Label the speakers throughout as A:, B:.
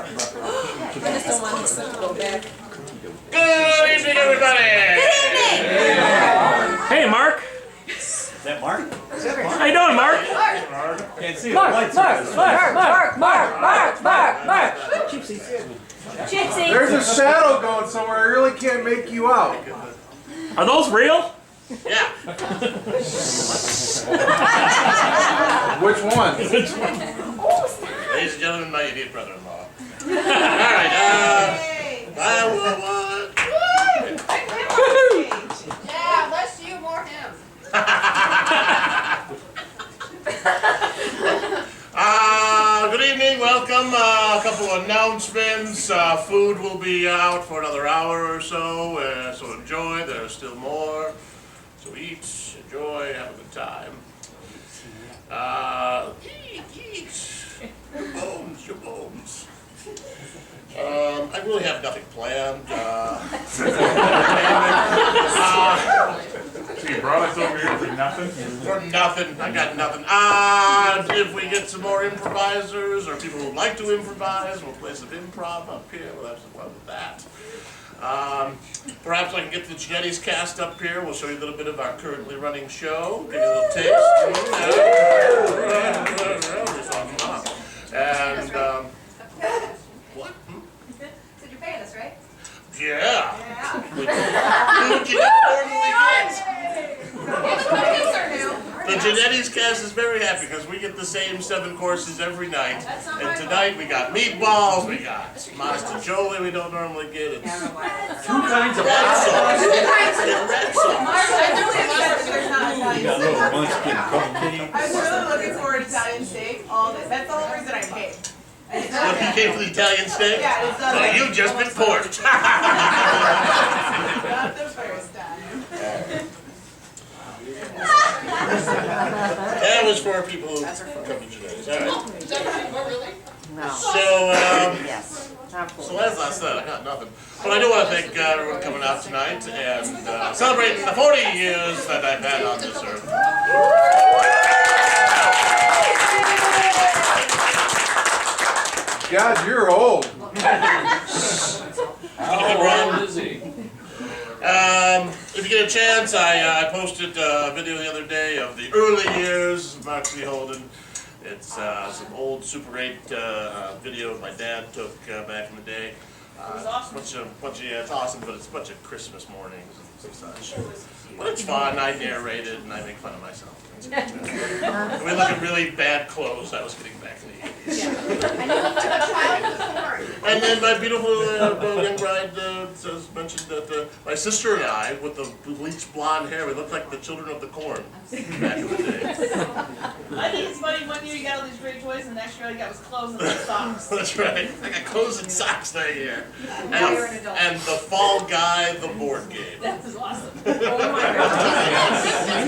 A: just don't want this to go back.
B: Good evening, everybody!
A: Good evening!
C: Hey, Mark.
D: Is that Mark?
C: How you doing, Mark?
D: Can't see
C: Mark,
D: the lights.
C: Mark.
A: Gypsy.
E: There's a shadow going somewhere. I really can't make you out.
C: Are those real?
B: Yeah.
E: Which one?
B: Ladies and gentlemen, my idiot brother-in-law. Alright,
F: Yeah, less you, more him.
B: Good evening, welcome. A couple of announcements. Food will be out for another hour or so, so enjoy. There's still more. So eat, enjoy, have a good time. Eat. Your bones. I really have nothing planned.
G: So you brought us over here for nothing?
B: For nothing. I got nothing. If we get some more improvisers or people who would like to improvise, we'll play some improv up here. We'll have some fun with that. Perhaps I can get the Genetti's cast up here. We'll show you a little bit of our currently running show. Give you a little taste. And, what?
F: So you're paying us, right?
B: Yeah. Who can normally get? The Genetti's cast is very happy because we get the same 7 courses every night. And tonight we got meatballs, we got mastigioli we don't normally get. It's
D: 2 kinds of
B: red sauce.
F: I
D: You got little munchkin cupcakes.
H: I was really looking forward to Italian steak all day. That's the whole reason I came.
B: Look, you came for the Italian steak?
H: Yeah, it's
B: So you've just been porked.
H: Not the first time.
B: That was for people who come to Genetti's. All right. So,
A: Yes.
B: so as I said, I got nothing. But I do want to thank everyone coming out tonight and celebrating the 40 years that I've had on this earth.
E: God, you're old.
B: How old is he? If you get a chance, I posted a video the other day of the early years of Mark C. Holden. It's some old Super 8 video my dad took back in the day. It's awesome, but it's a bunch of Christmas mornings and such. But it's fun. I narrate it and I make fun of myself. We look at really bad clothes I was getting back in the 80s. And then my beautiful young bride mentioned that my sister and I, with the bleached blonde hair, we looked like the children of the corn back in the day.
H: I think it's funny, one year you got all these great toys and the next year all you got was clothes and socks.
B: That's right. I got clothes and socks that year. And the Fall Guy, the board game.
H: That was awesome.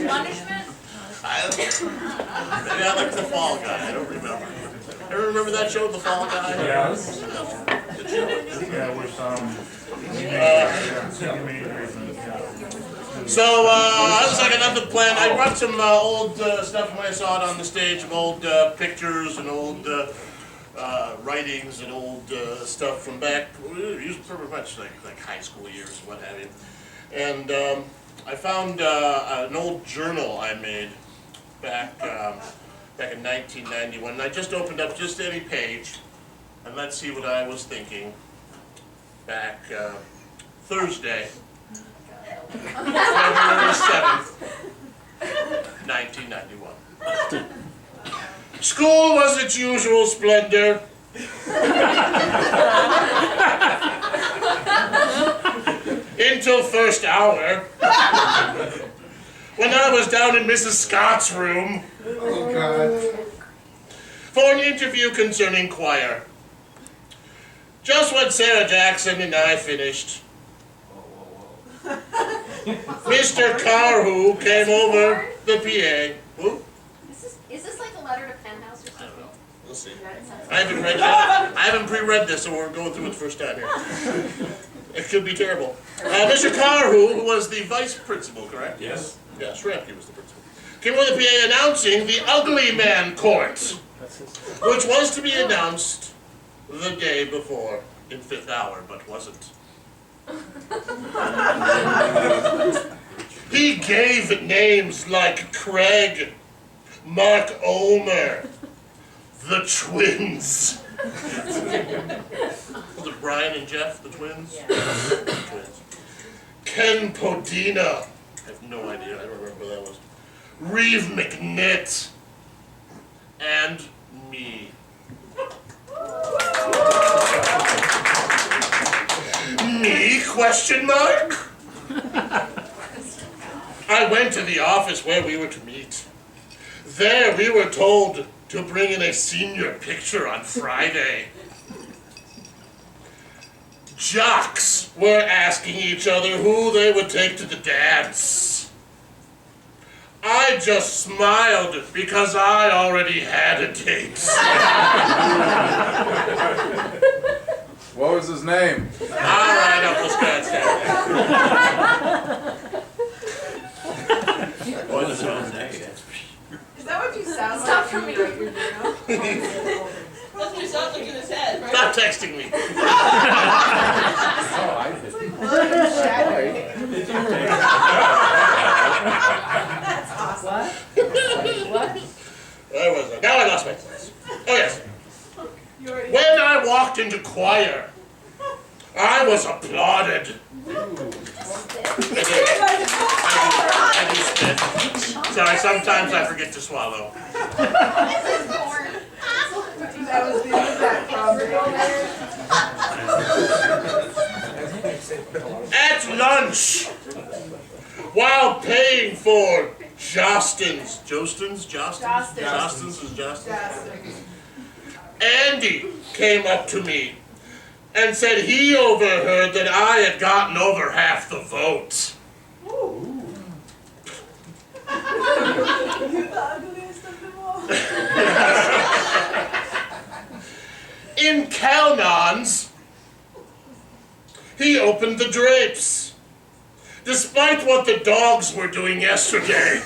F: Punishment?
B: Maybe I like the Fall Guy. I don't remember. Ever remember that show, The Fall Guy?
G: Yeah.
B: Good show.
G: Yeah, with
B: So, I was like another plan. I brought some old stuff when I saw it on the stage, some old pictures and old writings and old stuff from back, pretty much like high school years and what have you. And I found an old journal I made back in 1991. And I just opened up just any page, and let's see what I was thinking back Thursday, February 7th, 1991. School was its usual splendor. Until first hour, when I was down in Mrs. Scott's room
E: Oh, God.
B: for an interview concerning choir. Just when Sarah Jackson and I finished, Mr. Carhu came over the PA. Who?
F: Is this like a letter to Penthouse or
B: I don't
F: something?
B: know. We'll see. I haven't read that. I haven't pre-read this, so we're going through it the first time here. It could be terrible. Mr. Carhu, who was the vice principal, correct?
G: Yes.
B: Yeah, Shrampke was the principal. Came over the PA announcing the Ugly Man Court, which was to be announced the day before in 5th hour, but wasn't. He gave names like Craig, Mark Ulmer, the twins. Was it Brian and Jeff, the twins? Yeah. The twins. Ken Podina. I have no idea. I don't remember who that was. Reeve McNitt. And me. Me? Question mark? I went to the office where we were to meet. There we were told to bring in a senior picture on Friday. Jocks were asking each other who they would take to the dance. I just smiled because I already had a date.
E: What was his name?
B: All right, Uncle Scott.
D: What's his name?
H: Is that what you sound
F: Stop
H: like?
F: for me.
H: That's what you sound like in his head, right?
B: Stop texting me.
H: That's awesome.
B: Where was I? Now I lost my place. Oh yes.
H: You already
B: When I walked into choir, I was applauded. I do spit. Sorry, sometimes I forget to swallow.
H: That was the end of that problem.
B: At lunch, while paying for Jostins and Jostins. Andy came up to me and said he overheard that I had gotten over half the vote.
H: You're the ugliest of them all.
B: In Calnon's, he opened the drapes, despite what the dogs were doing yesterday.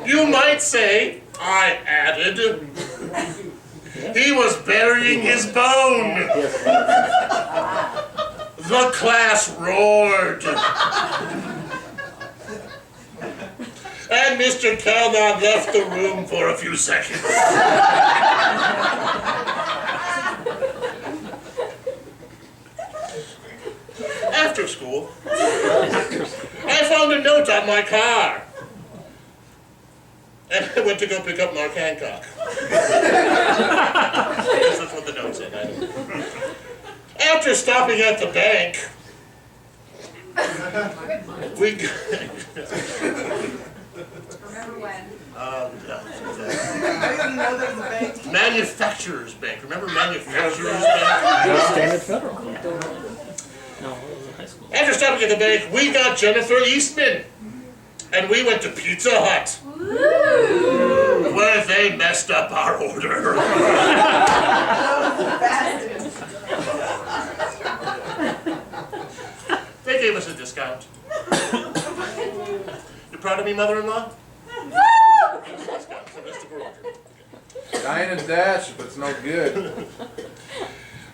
B: You might say, I added, he was burying his bone. The class roared. And Mr. Calnon left the room for a few seconds. After school, I found a note on my car. And I went to go pick up Mark Hancock. That's what the note said. After stopping at the bank, we...
F: Remember when?
H: I didn't know there was a bank.
B: Manufacturers Bank. Remember Manufacturers Bank?
C: Standard Federal. No, it was in high school.
B: After stopping at the bank, we got Jennifer Eastman. And we went to Pizza Hut. Where they messed up our order. They gave us a discount. You proud of me, mother-in-law?
E: Dine and dash if it's no good.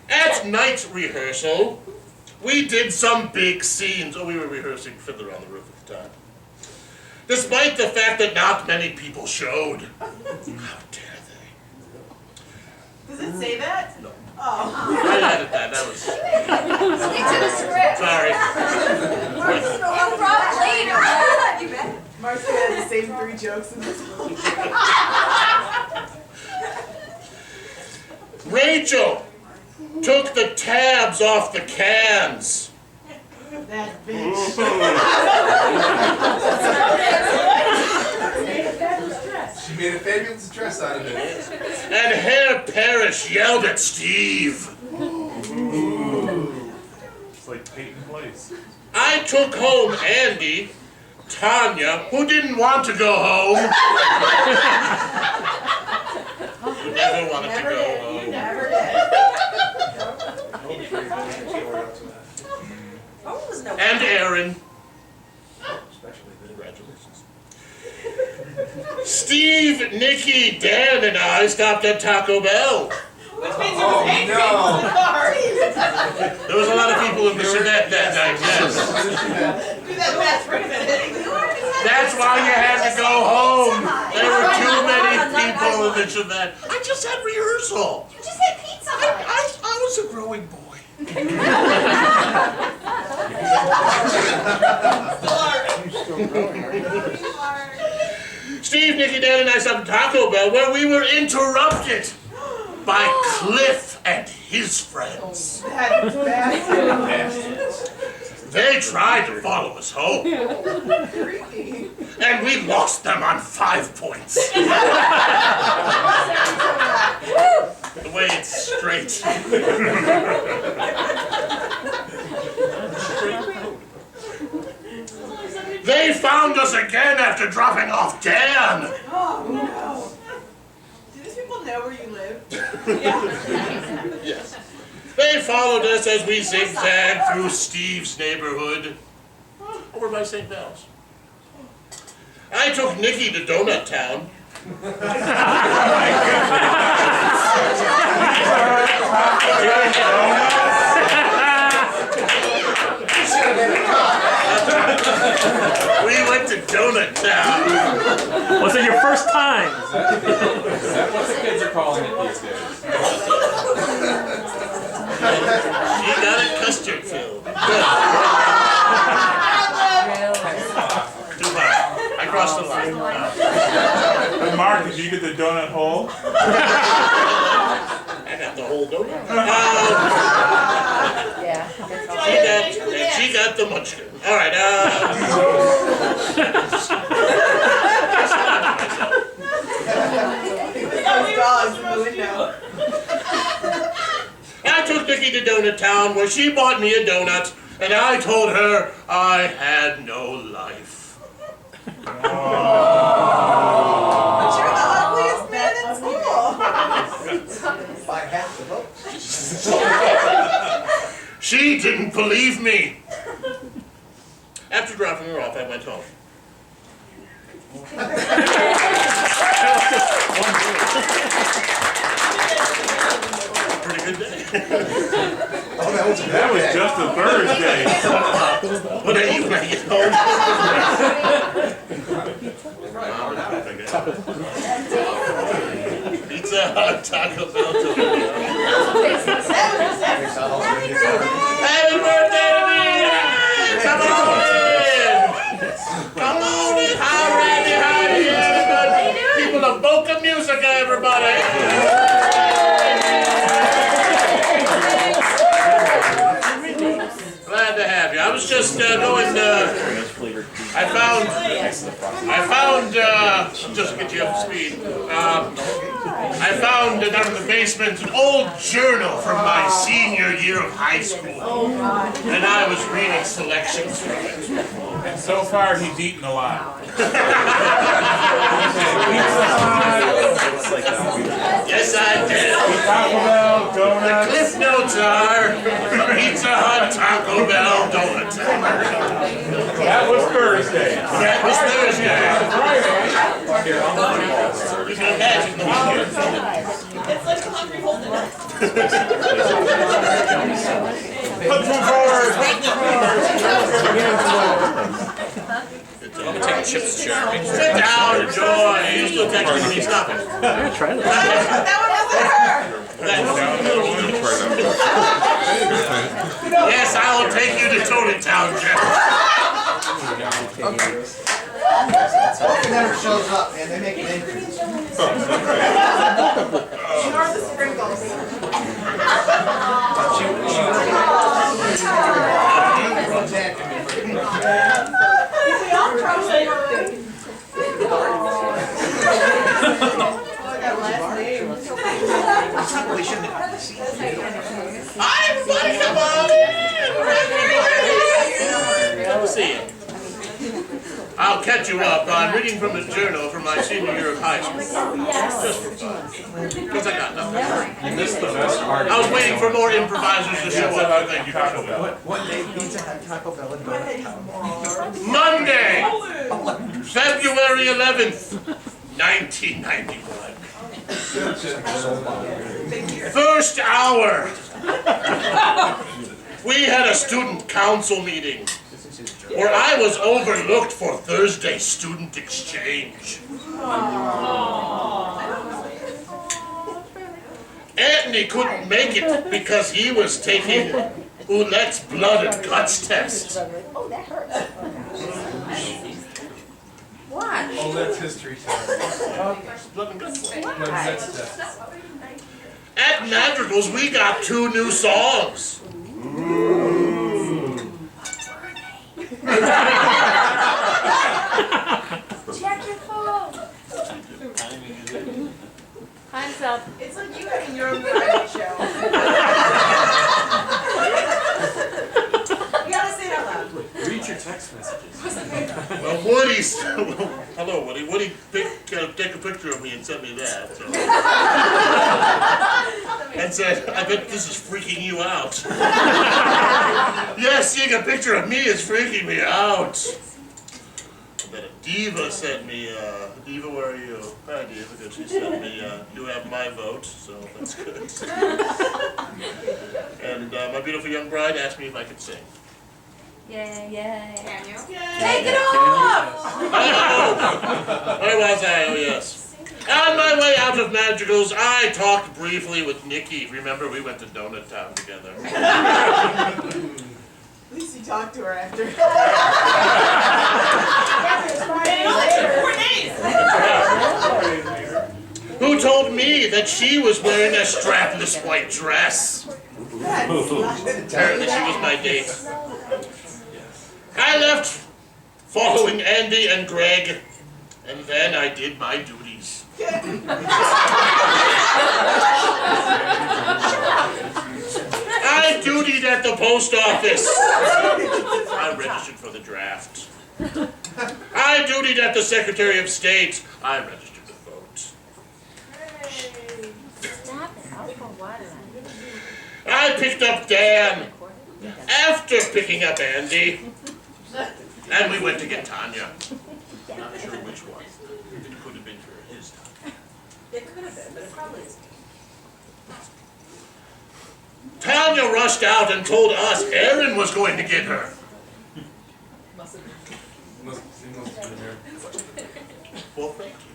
B: At night rehearsal, we did some big scenes. Oh, we were rehearsing Fiddler on the Roof at the time. Despite the fact that not many people showed. How dare they?
H: Does it say that?
B: No.
H: Oh.
B: I added that. That was...
F: Stick to the script.
B: Sorry.
F: No problem later. You bet.
H: Marcy had the same 3 jokes in this movie.
B: Rachel took the tabs off the cans.
H: That bitch.
E: She made a fabulous dress out of it.
B: And Herr Parrish yelled at Steve.
G: It's like Peyton Place.
B: I took home Andy, Tanya, who didn't want to go home. Who never wanted to go home.
H: Never did.
B: And Aaron. Congratulations. Steve, Nikki, Dan, and I stopped at Taco Bell.
H: Which means there was 8 people in the car.
B: There was a lot of people in the Chevette that night, yes.
H: Do that math for a minute.
B: That's why you had to go home. There were too many people in the Chevette. I just had rehearsal.
F: You just had pizza.
B: I was a growing boy. Steve, Nikki, Dan, and I stopped at Taco Bell where we were interrupted by Cliff and his friends. They tried to follow us home. And we lost them on 5 points. The way it's straight. They found us again after dropping off Dan.
H: Oh no. Do these people know where you live?
B: Yes. They followed us as we zigzagged through Steve's neighborhood over by St. Val's. I took Nikki to Donut Town. We went to Donut Town.
C: Was it your first time?
D: Is that what the kids are calling it these days?
B: She got a custard filled. Good. Too far. I crossed the line.
G: And Mark, did you get the donut hole?
B: I got the whole donut.
A: Yeah.
B: She got the munchkin. All right. I took Nikki to Donut Town where she bought me a donut, and I told her I had no life.
H: But you're the ugliest man in school.
E: By half the vote.
B: She didn't believe me. After dropping her off, I went home. Pretty good day.
E: Oh, that was a
G: That was just a Thursday.
B: What I eat when I get home? Pizza Hut, Taco Bell. Happy birthday to me! Come on in! Come on in! Howdy, everybody! People of Boca Musica, everybody! Glad to have you. I was just going. I found. Just to get you up to speed. I found down in the basement an old journal from my senior year of high school, and I was reading selections from it.
G: And so far, he's eaten a lot.
B: Yes, I did.
G: Taco Bell,
B: The
G: donuts.
B: Cliff Notes are Pizza Hut, Taco Bell, Donut Town.
G: That was Thursday.
B: That was Thursday.
G: Friday.
B: You can imagine the weekend.
H: It's like a hungry Holden.
B: I'm gonna take a chips chair. Sit down, enjoy. You're still texting me. Stop it.
C: Try that.
H: That one wasn't her.
B: Yes, I will take you to Tony Town, Jeff.
E: It never shows up, man. They make an entrance.
H: Ignore the sprinkles.
B: Hi, everybody, come on in. Good to see you. I'll catch you up on reading from a journal from my senior year of high school. Just for fun. Because I got nothing.
D: You missed the best part.
B: I was waiting for more improvisers to show up. Thank you for showing up.
E: What day Pizza Hut, Taco Bell, and Donut Town?
B: Monday, February 11th. 1991. First hour. We had a student council meeting where I was overlooked for Thursday student exchange. Anthony couldn't make it because he was taking Oulette's blood and guts test.
A: Oh, that hurts. What?
E: Oh, that's history test.
B: Blood and guts test.
E: No, that's test.
B: At Madrigals, we got 2 new songs.
F: Check your phone.
A: Time's up.
H: It's like you having your own variety show. You gotta say it out loud.
D: Read your text messages.
B: Well, Woody's. Hello, Woody. Woody take a picture of me and sent me that. So. And said, I bet this is freaking you out. Yes, seeing a picture of me is freaking me out. But a Diva sent me, Diva, where are you? Hi, Diva. Good. She sent me, you have my vote, so that's good. And my beautiful young bride asked me if I could sing.
A: Yay, yay.
F: Can you?
H: Take
F: it off!
B: Where was I? Oh, yes. On my way out of Madrigals, I talked briefly with Nikki. Remember, we went to Donut Town together.
H: At least you talked to her after. It only took 4 days.
B: Who told me that she was wearing a strapless white dress. Apparently she was my date. I left following Andy and Greg, and then I did my duties. I dutied at the post office. I registered for the draft. I dutied at the Secretary of State. I registered to vote.
A: Stop it. I'll pour water on it.
B: I picked up Dan after picking up Andy. And we went to get Tanya. Not sure which one. It could have been for his time.
H: It could have been, but it probably isn't.
B: Tanya rushed out and told us Aaron was going to get her.
H: Must have been.
E: Must have been here.
B: Well, thank you.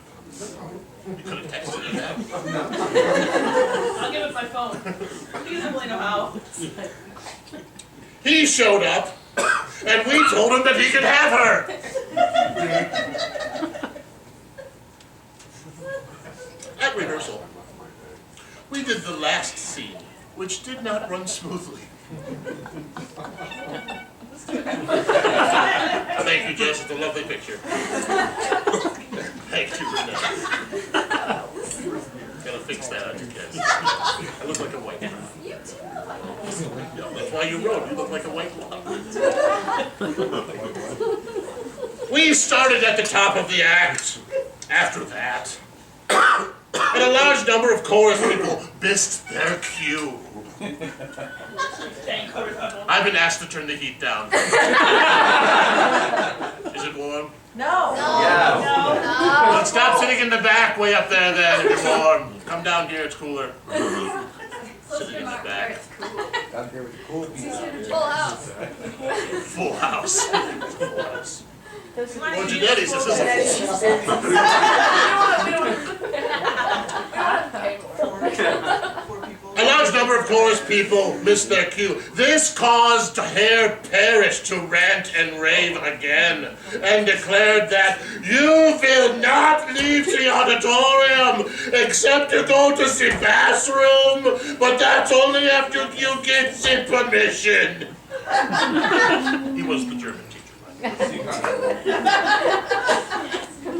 B: You could have texted him that.
H: I'll give it my phone. He doesn't really know how.
B: He showed up, and we told him that he could have her. At rehearsal, we did the last scene, which did not run smoothly. Thank you, Jess. It's a lovely picture. Thank you, Renee. Gotta fix that on your kids. I look like a white one.
F: You too.
B: No, that's why you wrote. You look like a white one. We started at the top of the act. After that, and a large number of chorus people missed their cue. I've been asked to turn the heat down. Is it warm?
H: No.
E: Yeah.
H: No.
B: Well, stop sitting in the back way up there then if it's warm. Come down here, it's cooler. Sitting in the back.
E: Down here with the cool people out here.
F: Full house.
B: Full house. Full house.
A: Those are
B: Well, Janetti says this is a large number of chorus people missed their cue. This caused Herr Parrish to rant and rave again and declared that you will not leave the auditorium except to go to the bathroom, but that's only after you get the permission. He was the German teacher, right?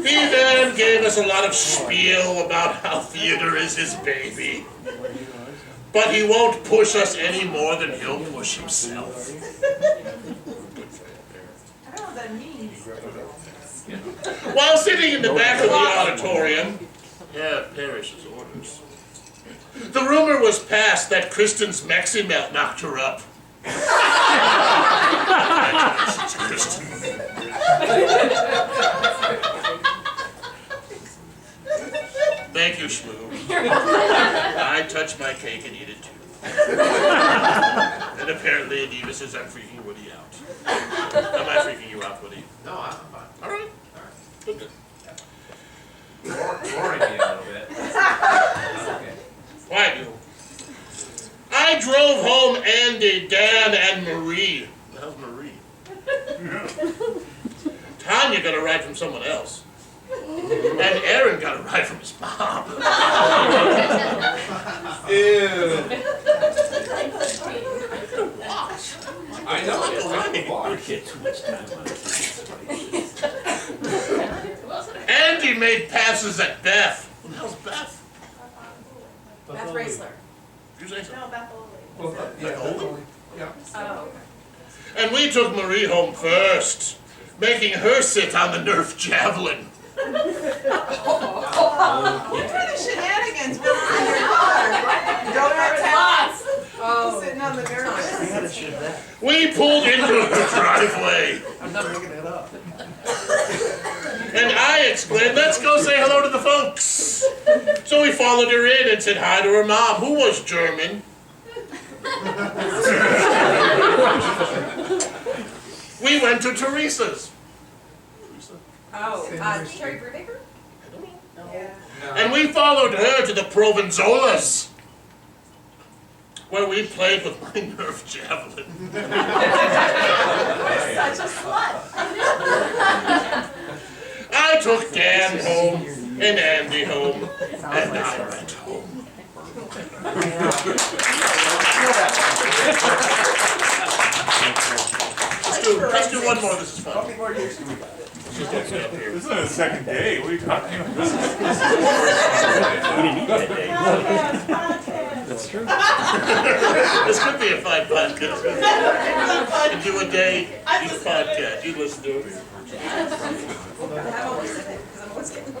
B: He then gave us a lot of spiel about how theater is his baby. But he won't push us any more than he'll push himself.
H: I don't know what that means.
B: While sitting in the back of the auditorium, yeah, Parrish's orders, the rumor was passed that Kristen's Maxi Melt knocked her up. Congratulations, Kristen. Thank you, Shmoo. I touch my cake and eat it too. And apparently Anita says I'm freaking Woody out. Am I freaking you out, Woody?
E: No, I'm fine.
B: All right. Good.
D: Boring me a little bit. Okay.
B: Why do? I drove home Andy, Dan, and Marie. The hell's Marie? Tanya got a ride from someone else. And Aaron got a ride from his mom.
E: Ew.
D: I know, it's not the bar.
C: Get too much time on it.
B: Andy made passes at Beth. Who the hell's Beth?
F: Beth Raisler.
B: Did you say so?
H: No, Beth Oley.
E: Yeah,
B: Holden?
E: Yeah.
F: Oh.
B: And we took Marie home first, making her sit on the Nerf javelin.
H: What kind of shenanigans went on in your car? Donut house.
F: Oh.
H: Sitting on the nervous.
B: We pulled into her driveway.
E: I'm not making that up.
B: And I exclaimed, let's go say hello to the folks. So we followed her in and said hi to her mom, who was German. We went to Teresa's.
F: Oh, Sherry Brubaker?
H: Yeah.
B: And we followed her to the Provenzolas, where we played with my Nerf javelin.
H: Such a slut.
B: I took Dan home and Andy home, and I went home. Let's do one more, this is fun.
E: How many more years do we got?
G: This is the second day. What are you talking about?
C: We didn't eat that day.
H: Podcast.
C: That's true.
B: This could be a fun podcast. You do a day, each podcast, you listen to it.
F: I'm always in it, because I'm always getting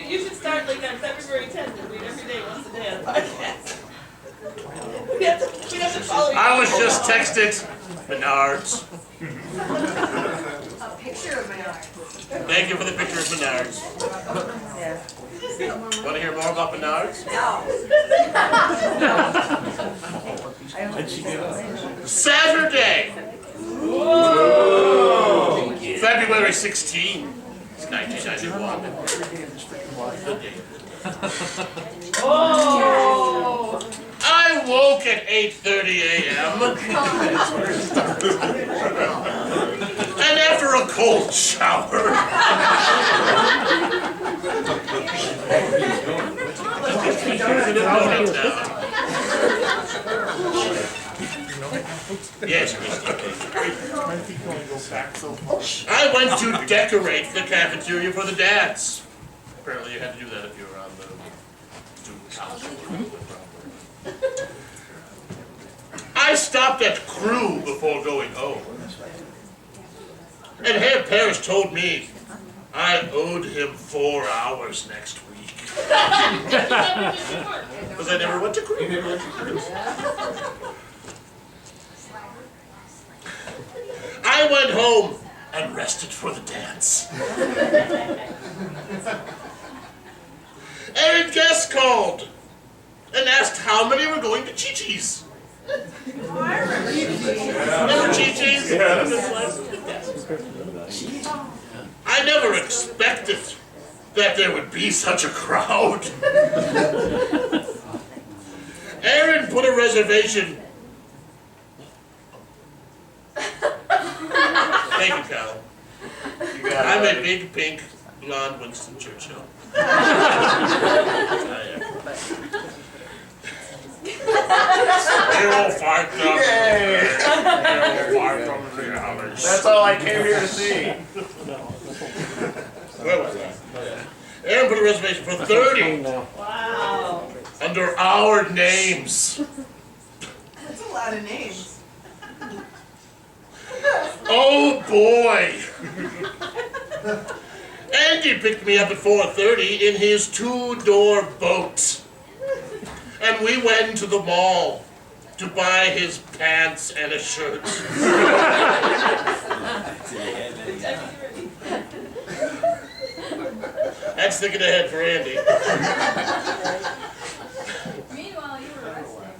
H: You should start like on February 10th and read every day, once a day on a podcast. We have to follow you.
B: I was just texted Menards.
F: a picture of my art.
B: Thank you for the picture of Menards.
F: Yeah.
B: Want to hear more about Menards?
C: How'd she get up?
B: Saturday, February 16, 1991. Good day.
H: Oh!
B: I woke at 8:30 a.m. And after a cold shower, yes, Christy. I went to decorate the cafeteria for the dance. Apparently you had to do that if you were on the student council. I stopped at Crew before going home. And Herr Parrish told me I owed him 4 hours next week. Because I never went to Crew. I went home and rested for the dance. And a guest called and asked how many were going to Chi-Chi's. Remember Chi-Chi's? I never expected that there would be such a crowd. Aaron put a reservation. Thank you, Cal. I'm a big, pink, blonde Winston Churchill. You're all fired up.
E: That's all I came here to see.
B: Where was I? Aaron put a reservation for 30
H: Wow.
B: under our names.
H: That's a lot of names.
B: Oh boy! Andy picked me up at 4:30 in his 2-door boat. And we went to the mall to buy his pants, and a shirt. That's thinking ahead for Andy.
F: Meanwhile, you were wrestling.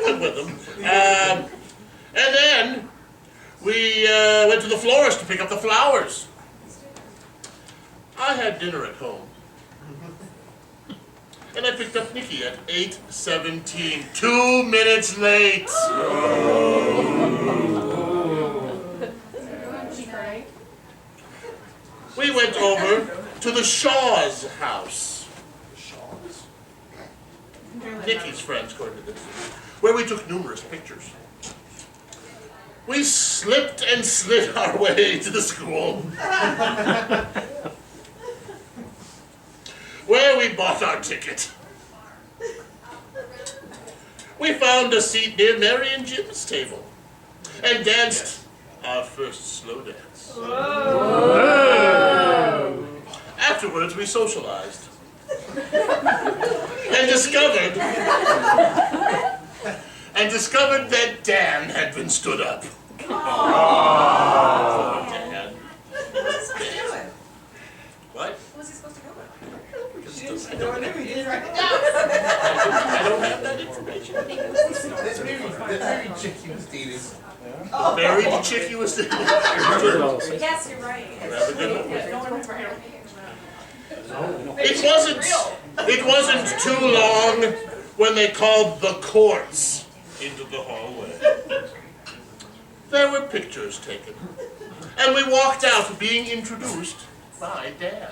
B: Went with them. And then we went to the florist to pick up the flowers. I had dinner at home. And I picked up Nikki at 8:17, 2 minutes late. We went over to the Shaw's house. Nikki's friends, according to this, where we took numerous pictures. We slipped and slid our way to the school, where we bought our ticket. We found a seat near Mary and Jim's table and danced our first slow dance. Afterwards, we socialized and discovered that Dan had been stood up. Poor Dan.
F: What was he supposed to do with?
B: What?
F: What was he supposed to go with?
H: She didn't say no, he didn't write it down.
B: I don't have that information.
D: That very chicky was dated.
B: Married the chick he was dating.
F: Yes, you're right.
B: Rather good one.
F: No one remembers.
B: It wasn't too long when they called the courts into the hallway. There were pictures taken, and we walked out being introduced by Dan.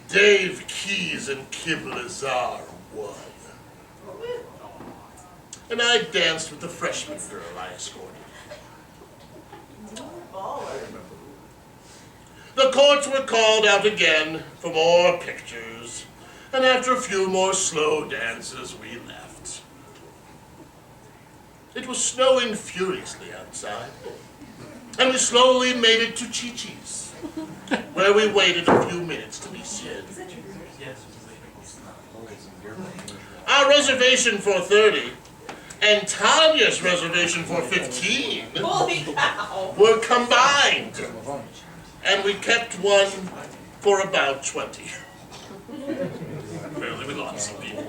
B: Dave Keys and Kim Lazar won. And I danced with the freshman girl I escorted. The courts were called out again for more pictures, and after a few more slow dances, we left. It was snowing furiously outside, and we slowly made it to Chi-Chi's, where we waited a few minutes to be seated. Our reservation for 30 and Tanya's reservation for 15
H: Holy cow.
B: were combined, and we kept one for about 20. Apparently we lost some people.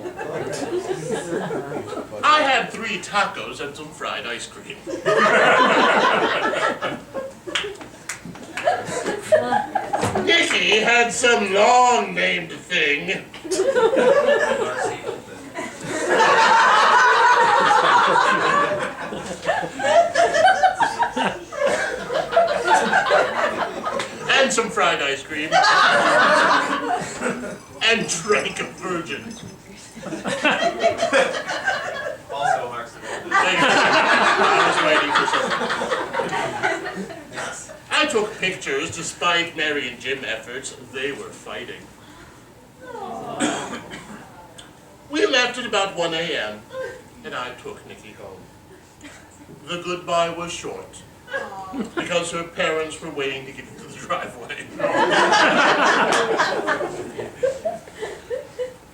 B: I had 3 tacos and some fried ice cream. Nikki had some long-named thing. And some fried ice cream. And drank a virgin.
D: Also marks the golden.
B: I was waiting for something. I took pictures despite Mary and Jim efforts. They were fighting. We left at about 1 a.m. and I took Nikki home. The goodbye was short because her parents were waiting to get into the driveway.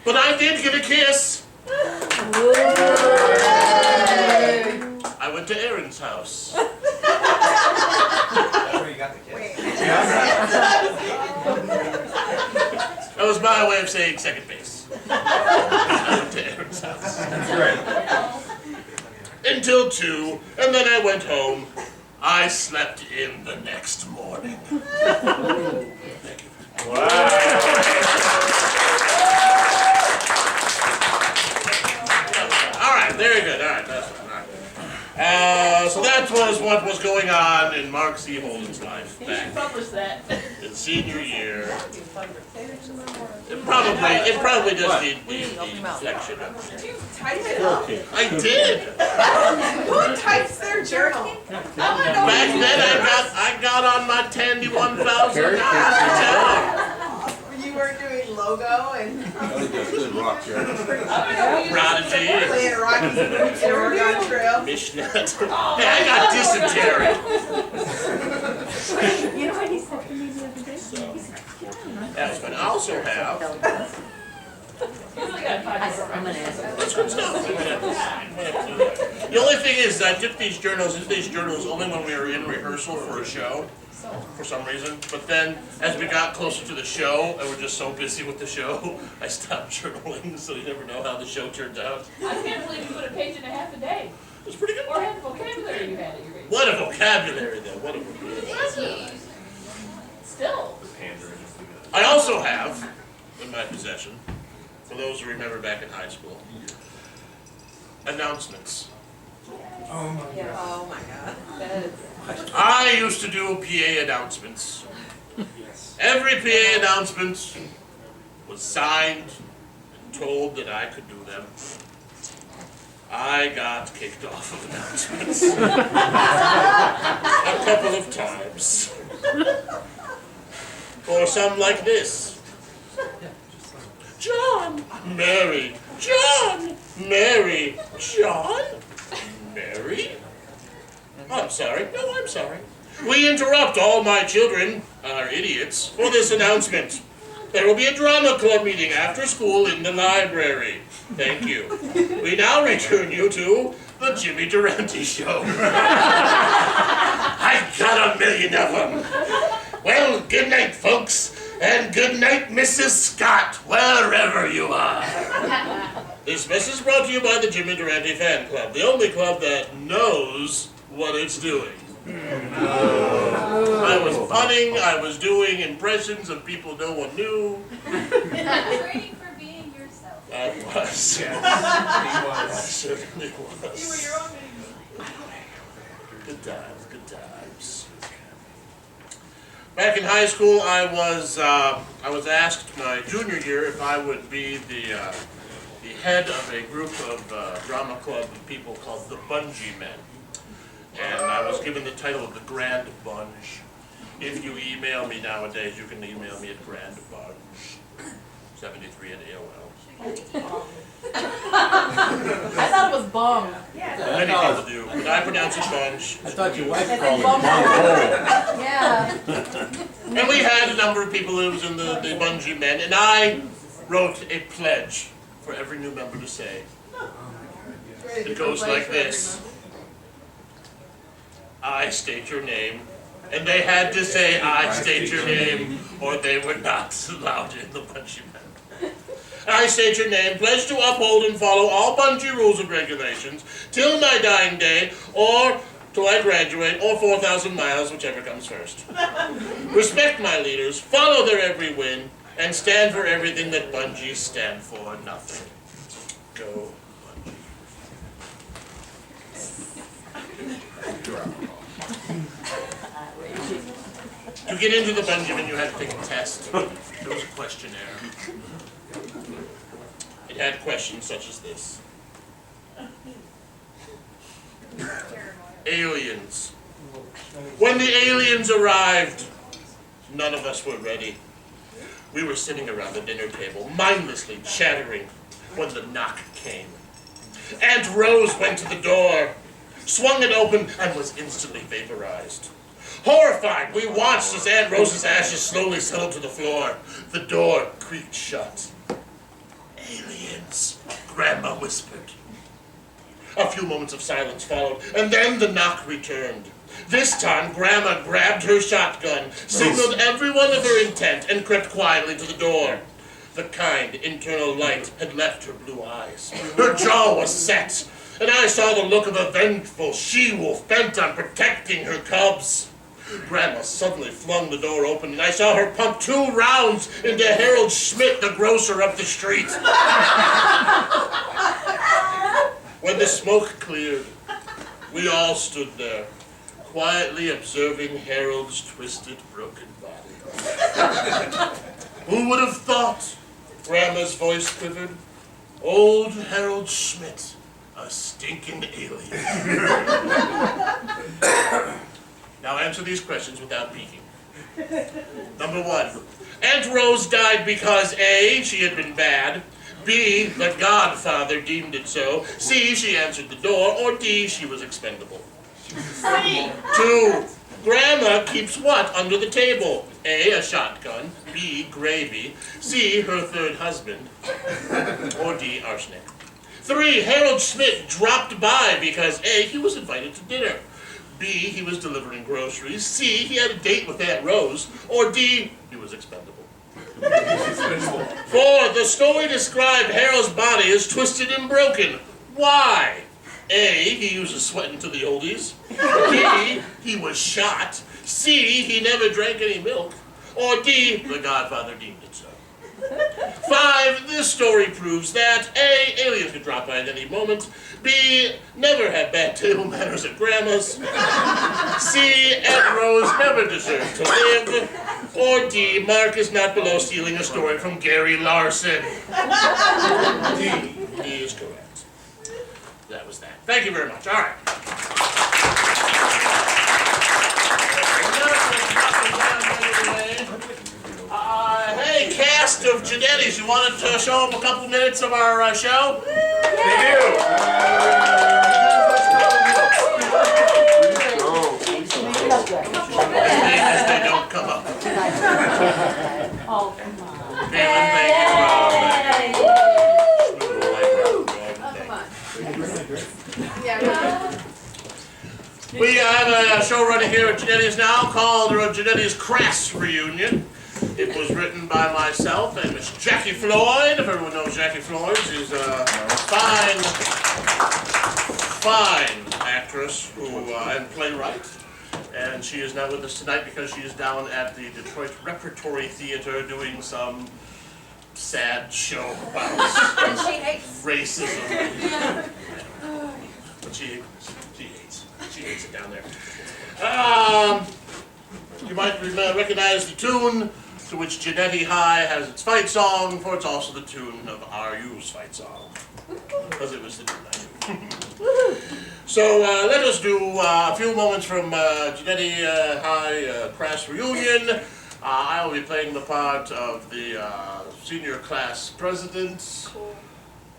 B: But I did get a kiss. I went to Erin's house.
D: That's where you got the kiss.
B: That was my way of saying second base. I went to Erin's house.
D: That's right.
B: Until 2, and then I went home. I slept in the next morning. Thank you. All right, very good. All right, that's fine. All right. So that was what was going on in Mark C. Holden's life
H: You
B: back
H: should publish that.
B: in senior year. It probably just needs the section.
F: Did you type it up?
B: I did.
F: Who types their journal?
B: Back then, I got on my Tandy 1000.
F: You were doing logo and
D: Good rock, Jared.
B: Prodigy,
F: playing Rocky's Boots and Oregon Trail.
B: Mishnat. Hey, I got dysentery.
A: You know what he said to me the other day?
B: That's what I also have.
H: He's like, I got podcast.
A: I'm gonna ask.
B: That's good stuff. The only thing is, I dip these journals into these journals only when we were in rehearsal for a show, for some reason. But then, as we got closer to the show, and we're just so busy with the show, I stopped journaling, so you never know how the show turns out.
H: I can't believe you put a page and a half a day.
B: It's pretty good.
H: Or had the vocabulary you had at your age.
B: What a vocabulary, though. What a vocabulary.
H: Still.
B: I also have, in my possession, for those who remember back in high school, announcements.
F: Oh my god.
B: I used to do PA announcements. Every PA announcement was signed and told that I could do them. I got kicked off of announcements a couple of times. Or some like this. John, Mary, John, Mary, John, Mary. I'm sorry. No, I'm sorry. We interrupt all my children, are idiots, for this announcement. There will be a drama club meeting after school in the library. Thank you. We now return you to the Jimmy Durante Show. I got a million of them. Well, good night, folks, and good night, Mrs. Scott, wherever you are. This message brought to you by the Jimmy Durante Fan Club, the only club that knows what it's doing. I was punning, I was doing impressions of people no one knew.
I: Training for being yourself.
B: I was.
D: Yes,
B: I certainly was.
H: You were your own baby.
B: Good times, good times. Back in high school, I was asked my junior year if I would be the head of a group of drama club of people called the Bungee Men. And I was given the title of the Grand Bunge. If you email me nowadays, you can email me at grandbunge73 at AOL.
A: I thought it was bong.
B: Many people do, but I pronounce it bunge.
C: I thought your wife
A: And
C: called
A: then
C: it
A: bum.
C: bum.
A: Yeah.
B: And we had a number of people who was in the Bungee Men, and I wrote a pledge for every new member to say. It goes like this. I state your name. And they had to say, I state your name, or they were not allowed in the Bungee Men. I state your name, pledge to uphold and follow all bungee rules and regulations till my dying day, or till I graduate, or 4,000 miles, whichever comes first. Respect my leaders, follow their every win, and stand for everything that bungees stand for, nothing. Go Bungee. To get into the Bungee Men, you had to take a test. There was a questionnaire. It had questions such as this. Aliens. When the aliens arrived, none of us were ready. We were sitting around the dinner table, mindlessly chattering, when the knock came. Aunt Rose went to the door, swung it open, and was instantly vaporized. Horrified, we watched as Aunt Rose's ashes slowly settled to the floor. The door creaked shut. Aliens, Grandma whispered. A few moments of silence followed, and then the knock returned. This time, Grandma grabbed her shotgun, signaled everyone of her intent, and crept quietly to the door. The kind, internal light had left her blue eyes. Her jaw was set, and I saw the look of a vengeful she-wolf bent on protecting her cubs. Grandma suddenly flung the door open, and I saw her pump 2 rounds into Harold Schmidt, the grocer up the street. When the smoke cleared, we all stood there, quietly observing Harold's twisted, broken body. Who would have thought? Grandma's voice quivered. Old Harold Schmidt, a stinking alien. Now answer these questions without peeking. Number 1. Aunt Rose died because A, she had been bad, B, the Godfather deemed it so, C, she answered the door, or D, she was expendable. 2. Grandma keeps what under the table? A, a shotgun, B, gravy, C, her third husband, or D, arsenic. 3, Harold Schmidt dropped by because A, he was invited to dinner, B, he was delivering groceries, C, he had a date with Aunt Rose, or D, he was expendable. 4, the story described Harold's body as twisted and broken. Why? A, he uses sweating to the oldies. B, he was shot. C, he never drank any milk. Or D, the Godfather deemed it so. 5, this story proves that A, aliens could drop by at any moment. B, never had bad table manners at Grandma's. C, Aunt Rose never deserved to live. Or D, Mark is not below stealing a story from Gary Larson. D is correct. That was that. Thank you very much. All right. Hey, cast of Genettis, you wanted to show them a couple minutes of our show?
E: They do.
B: As they don't come up.
A: Oh, come on.
B: Caitlin, thank you. We have a show running here at Genetti's now called Genetti's Crass Reunion. It was written by myself and Miss Jackie Floyd. If everyone knows Jackie Floyd, she's a fine actress and playwright. And she is not with us tonight because she is down at the Detroit Repertory Theater doing some sad show about racism. But she hates it down there. You might recognize the tune to which Genetti High has its fight song, for it's also the tune of RU's fight song. Because it was the tune I knew. So let us do a few moments from Genetti High Crass Reunion. I will be playing the part of the senior class president.
A: Cool.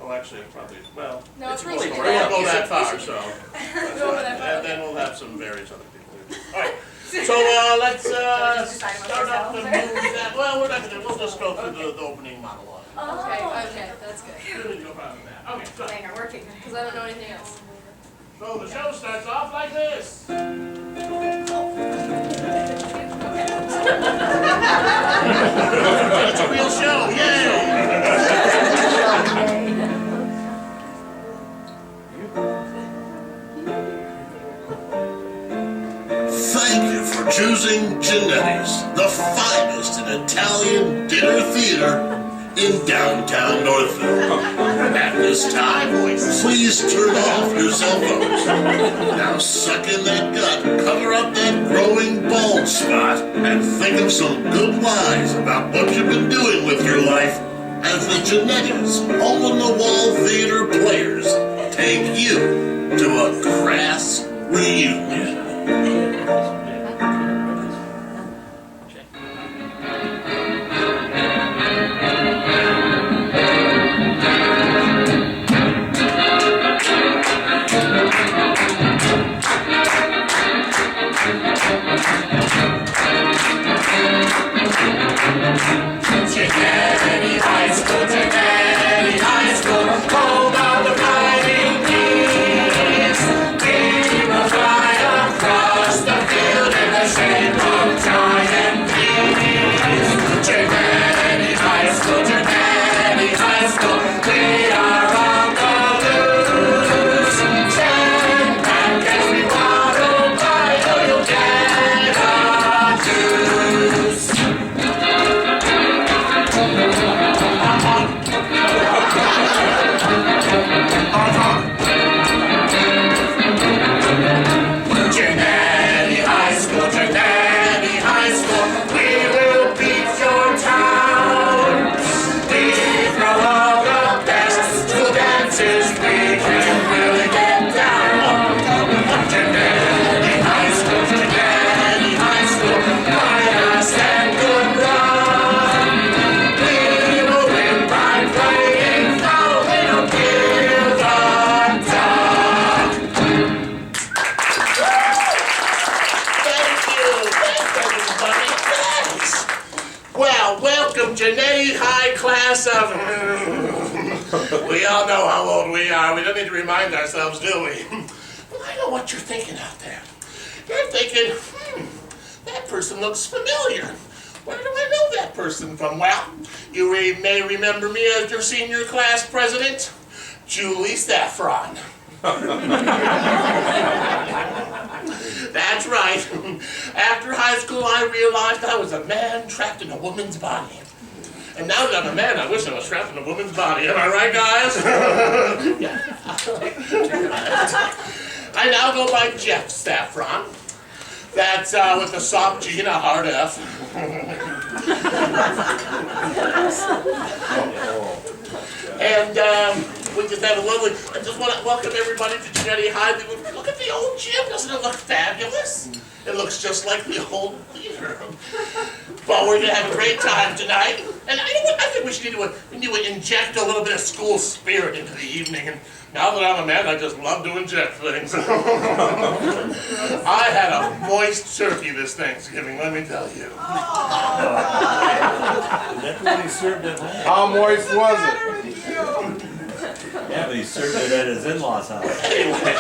B: Oh, actually, probably, well,
A: No,
B: it's a
A: it's
B: good
A: really
B: story.
A: good.
B: I'll go that far, so.
A: Go over that far.
B: And then we'll have some various other people. All right, so let's start off and move that. Well, we're not gonna, we'll just go through the opening monologue.
A: Okay, that's good.
B: No problem with that. Okay, so.
A: Dang, I'm working, because I don't know anything else.
B: So the show starts off like this. It's a real show, yay! Thank you for choosing Genetti's, the finest in Italian dinner theater in downtown Northville. At this time, please turn off your cell phones. Now suck in that gut, cover up that growing bald spot, and think of some good lies about what you've been doing with your life as the Genetti's hole-in-the-wall theater players take you to a crass reunion. Genetti High School, home of the fighting East. We will fly class of... We all know how old we are. We don't need to remind ourselves, do we? I know what you're thinking out there. You're thinking, that person looks familiar. Where do I know that person from? Well, you may remember me as your senior class president, Julie Saffron. That's right. After high school, I realized I was a man trapped in a woman's body. And now that I'm a man, I wish I was trapped in a woman's body. Am I right, guys? I now go by Jeff Saffron. That's with a soft G and a hard F. And we just had a lovely... I just want to welcome everybody to Jenny High. Look at the old gym. Doesn't it look fabulous? It looks just like the old theater. Well, we're going to have a great time tonight. And you know what? I think we need to inject a little bit of school spirit into the evening. And now that I'm a man, I just love to inject things. I had a moist turkey this Thanksgiving, let me tell you.
C: That's what he served at home.
E: How moist was it?
C: Yeah, but he served it at his in-laws' house.
B: Anyway,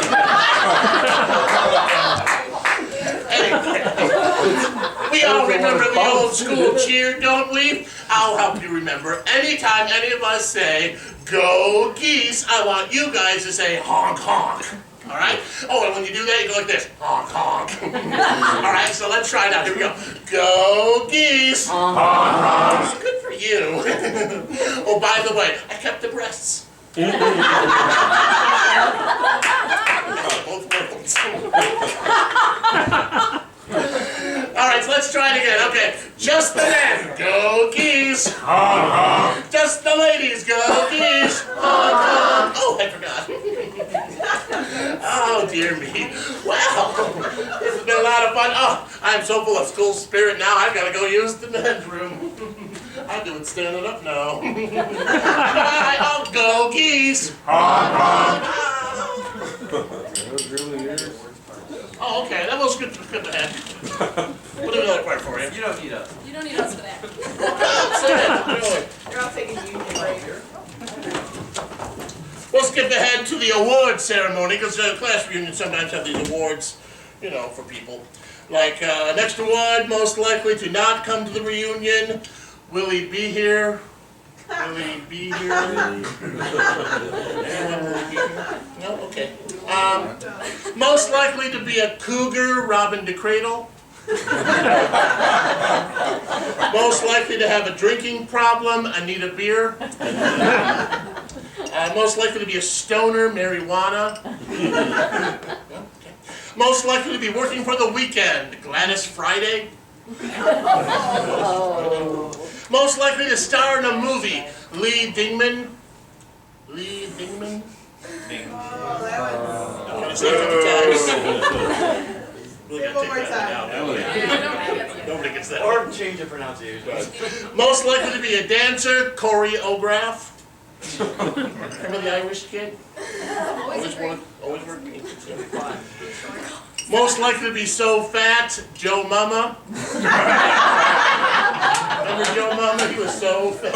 B: we all remember the old school cheer, don't we? I'll help you remember. Anytime any of us say, "Go Geese," I want you guys to say, "Honk, honk." All right? Oh, and when you do that, you go like this. Honk, honk. All right, so let's try it out. Here we go. Go Geese. Honk, honk. Good for you. Oh, by the way, I kept the breasts. Both worlds. All right, so let's try it again. Okay, just the men, go Geese. Honk, honk. Just the ladies, go Geese. Honk, honk. Oh, I forgot. Oh, dear me. Well, this has been a lot of fun. Oh, I'm so full of school spirit now, I've got to go use the men's room. I'm doing standing up now. Oh, go Geese. Honk, honk. Oh, okay, that was good ahead. We'll do another part for you.
F: You don't need us.
A: You don't need us for that.
F: You're all taking union break.
B: We'll skip ahead to the award ceremony, because class reunions sometimes have these awards, you know, for people. Like, next award, most likely to not come to the reunion. Will he be here? Will he be here? Anyone will he be here? No? Okay. Most likely to be a cougar, Robin DeCradle. Most likely to have a drinking problem, Anita Beer. Most likely to be a stoner, marijuana. Okay. Most likely to be working for the weekend, Gladys Friday. Most likely to star in a movie, Lee Dingman. Lee Dingman?
F: Oh, that was...
B: I'm gonna say it a couple times. We're
F: Say it
B: gonna
F: one
B: take
F: more
B: that
F: time.
B: one out. Nobody gets that.
J: Or change the pronunciation.
B: Most likely to be a dancer, choreograph. Remember the Irish kid? Always worked. Most likely to be so fat, Joe Mama. Remember Joe Mama? He was so fat.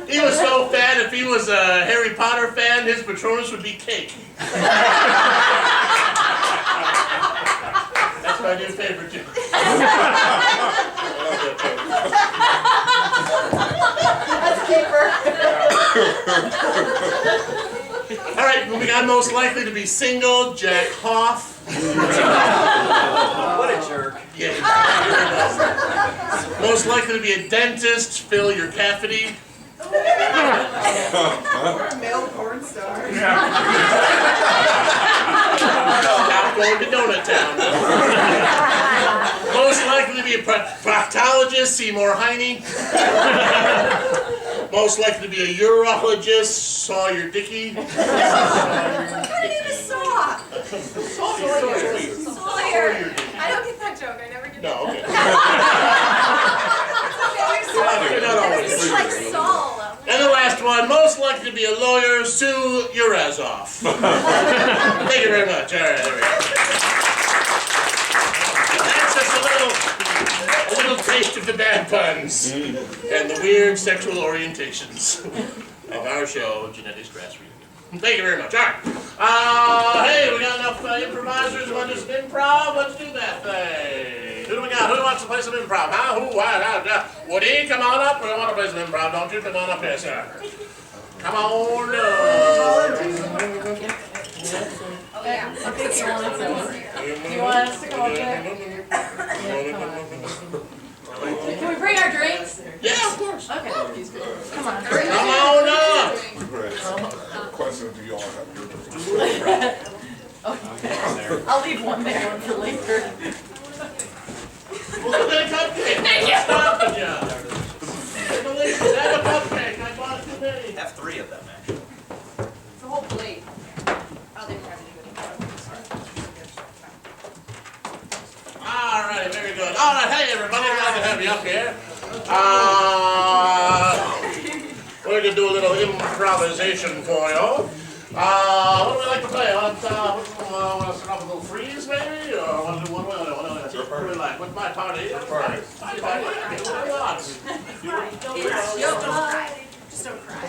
B: He was so fat, if he was a Harry Potter fan, his Patronus would be cake. That's my new favorite joke.
F: That's a keeper.
B: All right, moving on. Most likely to be single, Jack Hoff.
J: What a jerk.
B: Yeah. Most likely to be a dentist, Phil your Cafferty.
F: We're a male porn star.
B: Not going to Donut Town. Most likely to be a proctologist, Seymour Heine. Most likely to be a urologist, Sawyer Dickey.
F: What kind of name is Saw?
A: Sawyer. I don't get that joke. I never get
B: No,
A: that.
B: okay.
A: Okay,
B: Not always.
A: it's like Saul.
B: And the last one, most likely to be a lawyer, sue your ass off. Thank you very much. All right, there we go. That's just a little taste of the bad puns and the weird sexual orientations of our show, Genetics Grass Reunion. Thank you very much. All right. Hey, we got enough improvisers who want to do some improv? Let's do that thing. Who do we got? Who wants to play some improv? Huh? Who? Woody, come on up. We want to play some improv, don't you? Come on up here, sir. Come on up.
A: Oh, yeah.
H: Okay, so do you want us to come up there?
A: Can we bring our drinks?
B: Yeah, of course.
H: Okay. Come on.
B: Come on up.
D: Question, do y'all have your
H: I'll leave one there for later.
B: Look at that cupcake. Thank you. Stopping you. Delicious. Have a cupcake. I bought too many.
J: Have 3 of them, actually.
A: It's a whole plate. Oh, they were having a good
B: All right, very good. All right, hey everybody, glad to have you up here. We're gonna do a little improvisation for you. What do we like to play? Want to start off with a little freeze, maybe, or want to do one way? What do we like? What's my party? My party. My party. What do you want?
A: Don't cry. Just don't cry.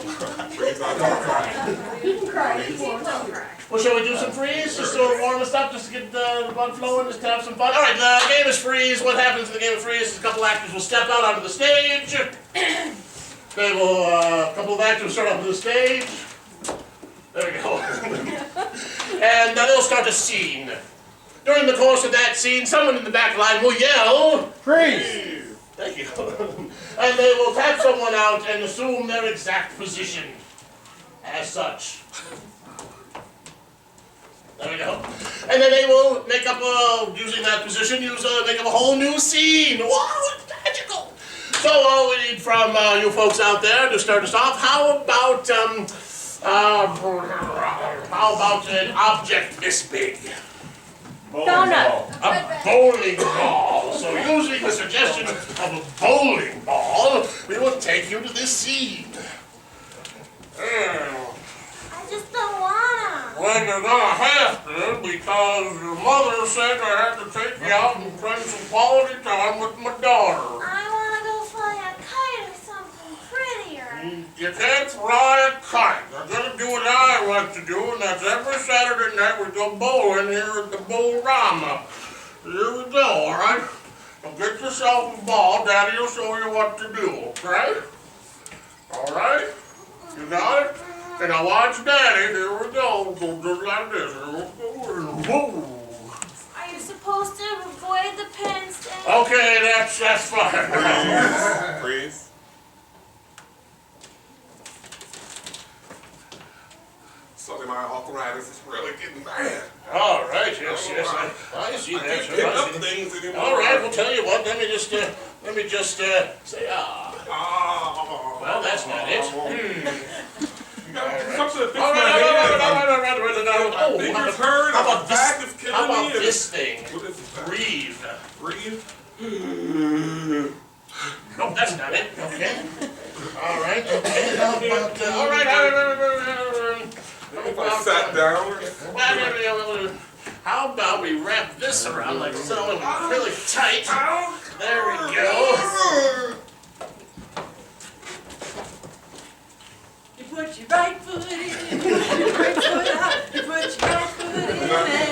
A: You can cry. Don't cry.
B: Well, shall we do some freeze, just to warm us up, just to get the blood flowing, just to have some fun? All right, the game is freeze. What happens in the game of freeze is a couple actors will step out onto the stage. They will, a couple of actors start onto the stage. There we go. And they'll start a scene. During the course of that scene, someone in the back line will yell,
E: Freeze!
B: thank you. And they will tap someone out and assume their exact position as such. There we go. And then they will make up, using that position, make up a whole new scene. Wow, it's magical. So all we need from you folks out there to start us off, how about an object this big?
H: Donut.
B: A bowling ball. So using the suggestion of a bowling ball, we will take you to this scene.
I: I just don't wanna.
B: Well, you're gonna have to, because your mother said I had to take you out and spend some quality time with my daughter.
I: I wanna go fly a kite or something prettier.
B: You can't fly a kite. You're gonna do what I like to do, and that's every Saturday night we go bowling here at the Bowl-rama. Here we go, alright? Now get yourself a ball, Daddy will show you what to do, okay? Alright? You got it? And now watch Daddy, here we go. Go just like this. Whoa.
I: Are you supposed to avoid the pen stand?
B: Okay, that's fine.
D: Freeze. Something my arthritis is really getting bad.
B: All right, yes, I see
D: I
B: that.
D: can't pick up things anymore.
B: All right, well, tell you what. Let me just say ah.
D: Oh.
B: Well, that's not it.
D: Something to fix
B: All
D: my
B: right.
D: head. My fingers hurt.
B: How
D: My
B: about
D: back
B: this?
D: is killing
B: How about
D: me.
B: this thing?
D: What is that?
B: Breathe.
D: Breathe.
B: No, that's not it. Okay. All right. Okay. All right.
D: If I sat down.
B: How about we wrap this around like so, and really tight. There we go.
F: You put your right foot in, you put your right foot out, you put your right foot in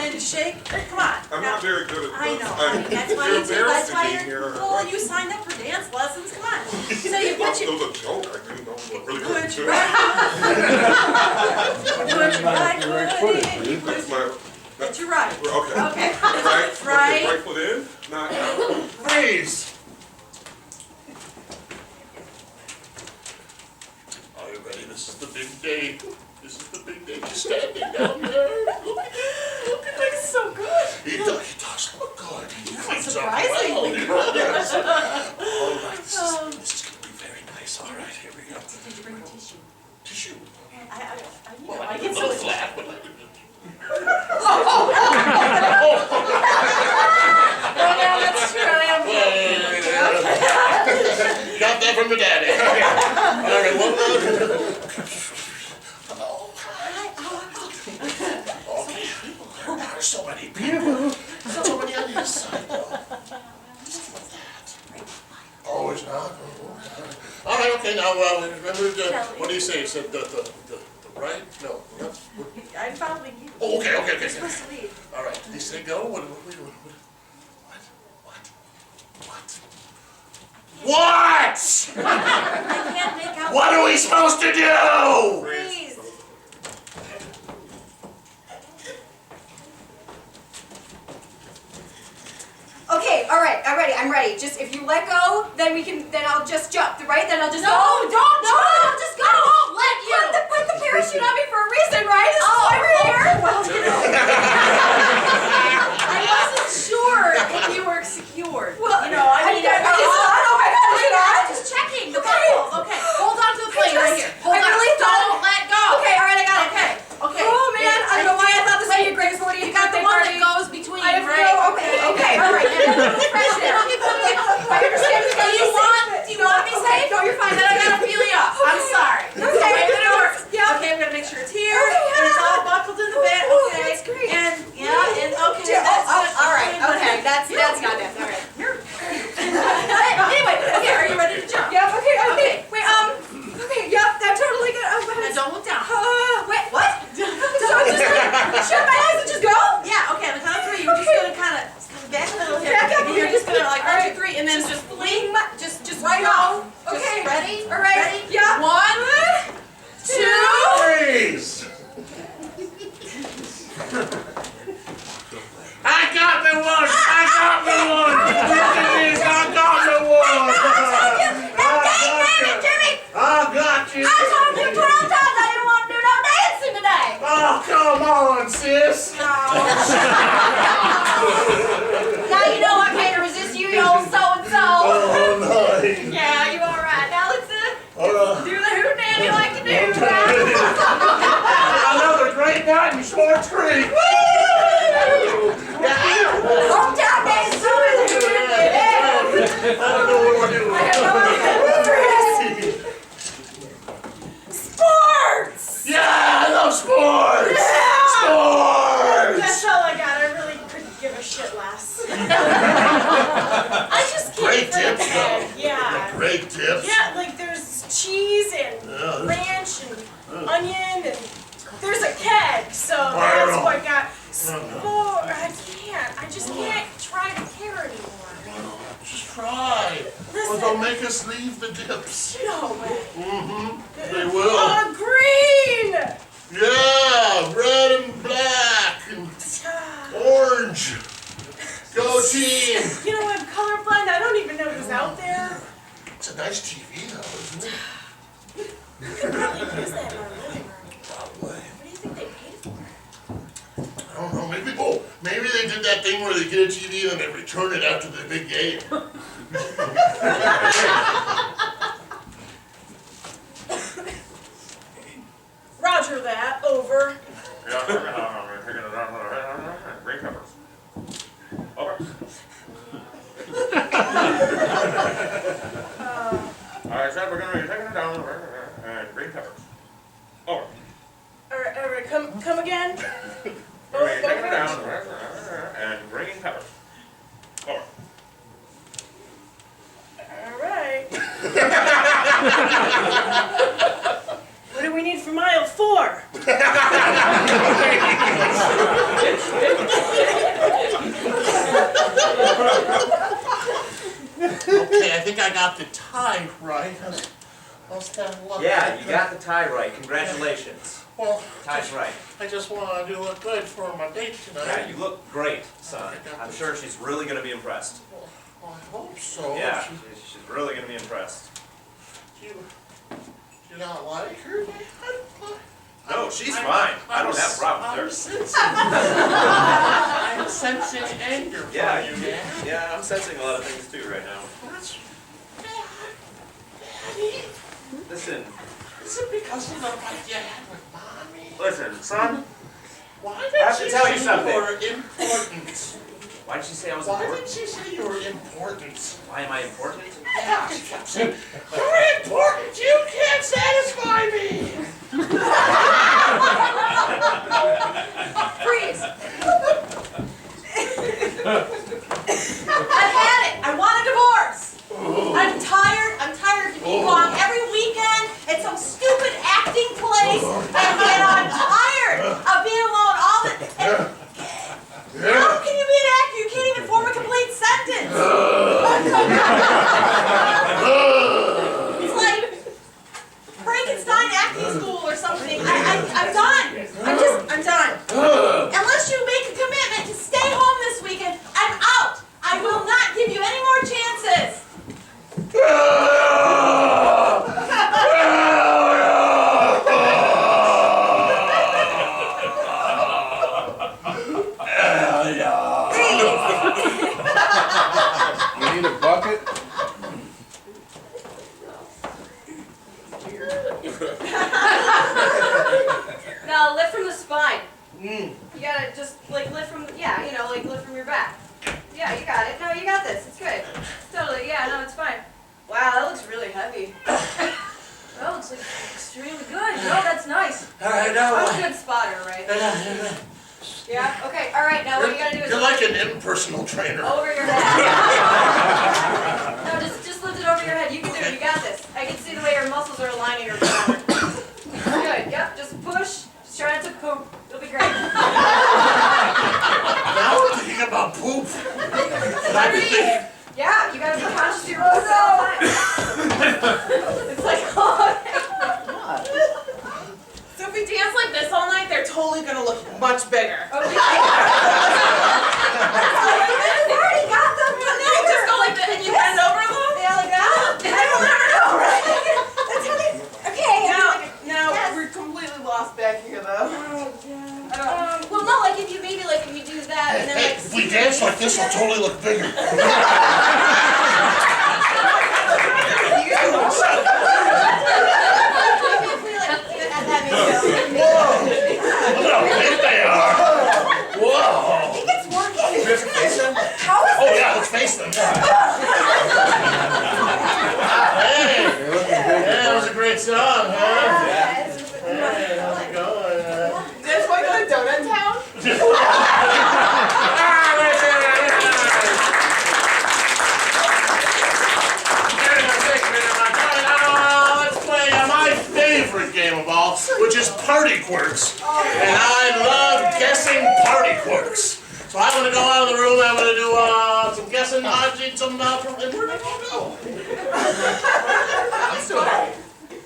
F: and you shake. Come on.
D: I'm
F: now.
D: not very good at this.
F: I know, honey. That's why
D: You're
F: you do. That's why
D: embarrassing me
F: you're.
D: here.
F: Oh, you signed up for dance lessons. Come on. So you
D: Well,
F: put
D: it
F: your.
D: was a joke. I didn't know what really
F: Put
D: good
F: your
D: to
F: right foot. Put your right foot in. You put
D: That's
F: your.
D: my.
F: That's your right.
D: Okay.
F: Okay.
D: Right.
F: Right.
D: Right foot in. Not out.
B: Freeze. Are you ready? This is the big day. This is the big day. He's standing down there. Look at him.
F: It looks so good.
B: He does look good. He cleans up
F: Surprisingly
B: well. Yes. All right. This is going to be very nice. All right. Here we go.
F: Did you bring tissue?
B: Tissue.
F: I
B: A
F: get
B: little
F: so.
B: flat, but
F: Yeah, that's true. I am.
B: got that from your daddy. All right. Well, hello. Okay. There are so many people. So many on this side, though. What's with that? now, remember, what do you say? You said the right? No, left?
F: I'm following you.
B: Oh, okay.
F: You're supposed to lead.
B: All right, did you say go? What? What?
F: I can't make out.
B: What are we supposed to do?
F: Please.
J: Okay, all right, I'm ready. Just if you let go, then I'll just jump, right? Then I'll just
I: No,
J: go.
I: don't jump. I'll just go. I won't let you.
J: Put the parachute on me for a reason, right? This is why we're here.
F: Well, you know. I wasn't sure if you were secured.
J: Well,
F: you know, I mean,
J: it's not. Oh my God, is it on?
F: just checking the
J: Okay.
F: buckles. Okay, hold on to the plane right here. Hold
J: I
F: on.
J: really thought-
F: Don't let go.
J: Okay, all right, I got it.
F: Okay.
J: Oh man, I don't know why I thought this would be a great 40th
F: You got the
J: birthday
F: one
J: party.
F: that goes between,
J: I have
F: right?
J: no. Okay, all right. Fresh there. I understand.
F: Do you want to be safe?
J: No, you're fine.
F: Then I gotta feel you up. I'm sorry.
J: Okay.
F: The way that it works.
J: Yeah.
F: Okay, I'm gonna make sure it's here.
J: Okay,
F: And it's
J: yeah.
F: all buckled in the bed.
J: Ooh,
F: Okay.
J: that's great.
F: And okay.
J: Yeah,
F: That's
J: all right.
F: good.
J: Okay, that's got that. All right.
F: Anyway, okay. Are you ready to jump?
J: Yep. Okay.
F: Okay.
J: Wait. Okay. Yep. That's totally good.
F: Now don't look down.
J: Wait. What? So I'm just gonna shut my eyes and just go?
F: Yeah. Okay. On the count of three, you're just gonna kind of back a little here.
J: Back up.
F: And you're just gonna like
J: All
F: 1,
J: right.
F: 2, 3, and then just
J: Wing my. Just
F: right
J: go.
F: off.
J: Okay.
F: Just ready?
J: All right.
F: Ready?
J: Yeah.
F: 1, 2.
B: Please. I got me one. Look at this. I got me one. I got you.
J: I told you 12 times I didn't want to do no dancing today.
B: Oh, come on, sis.
J: Now you know I can't resist you, you old so-and-so.
B: Oh, nice.
J: Yeah, you all right. Now let's do the hoot and you like to do.
B: Another great night in Schwartz Creek.
J: Hometown days so is a hoot and
B: I don't know what we're doing.
J: I have no idea. Sports!
B: Yeah, I love sports. Sports.
H: That's all I got. I really couldn't give a shit less. I just can't
B: Great
H: think
B: tips,
H: ahead.
B: though.
H: Yeah.
B: Great tips.
H: Yeah, like there's cheese and
B: Yeah.
H: ranch and onion and there's a keg, so
B: Wow.
H: that's what got sport. I just can't try to care anymore.
B: Just try. Or they'll make us leave the dips.
H: No way.
B: Mm-hmm. They will.
H: Green!
B: Yeah, red and black and orange. Go team.
H: You know, I'm colorblind. I don't even know who's out there.
B: It's a nice TV though, isn't it?
H: You could probably use that in our living room.
B: Probably.
H: What do you think they paid for?
B: I don't know. Maybe they did that thing where they get a TV and then they return it after the big game.
H: Roger that. Over.
D: Green peppers. Over. I said we're gonna be taking it down. Green peppers. Over.
H: All right, come again.
D: We're gonna be taking it down and green peppers. Over.
H: All right. What do we need for mile 4?
B: Okay, I think I got the tie right. How's that look?
K: Yeah, you got the tie right. Congratulations.
B: Well,
K: Tie's right.
B: I just want to look good for my date tonight.
K: Yeah, you look great, son. I'm sure she's really going to be impressed.
B: Well, I hope so.
K: Yeah, she's really going to be impressed.
B: Do you not like her?
K: No, she's fine. I don't have a problem
B: I'm
K: with her.
B: sensing, I'm sensing anger from
K: Yeah,
B: you, man.
K: Yeah, I'm sensing a lot of things too right now.
B: That's Daddy.
K: Listen,
B: Is it because of the fight you had with Mommy?
K: listen, son.
B: Why
K: I have
B: did
K: to
B: she
K: tell you
B: say
K: something.
B: you were important?
K: Why did she say I was
B: Why
K: important?
B: did she say you were important?
K: Why am I important?
B: Yeah, she kept saying, you're important, you can't satisfy me!
J: Freeze! I've had it. I want a divorce. I'm tired of being wrong every weekend.
B: Mm.
F: You gotta just like lift from, yeah, you know, like lift from your back. Yeah, you got it. No, you got this. It's good. Totally, yeah, no, it's fine. Wow, that looks really heavy. That looks like extremely good. No, that's nice.
B: I know.
F: I'm a good spotter, right? Yeah? Okay, alright, now what you gotta do is
B: You're like an impersonal trainer.
F: over your head. No, just lift it over your head. You can do it. You got this. I can see the way your muscles are aligning your bladder. Good. Yep. Just push. Just try not to poop. It'll be great.
B: Now I'm thinking about poop.
F: Yeah, you gotta be conscious of your poop all the time. It's like, oh.
A: So if we dance like this all night, they're totally gonna look much bigger.
F: Okay. You already got them.
A: And then you just go like this and you bend over a little.
F: Yeah, like that. I will never know, right? That's how they. Okay.
A: Now we're completely lost back here though.
F: Well, no, like if you maybe like if you do that and then
B: Hey,
F: like.
B: if we dance like this, we'll totally look bigger. Look how big they are. Whoa.
F: I think it's working.
K: You have to face them?
F: How is
B: Oh yeah, let's face them. Hey, that was a great song, huh? Hey, how's it going?
A: This one go to Donut Town?
B: Let's play my favorite game of all, which is Party Quirks. And I love guessing party quirks. So I'm going to go out of the room, I'm going to do some guessing, some, and where did I go?
K: I'm still here.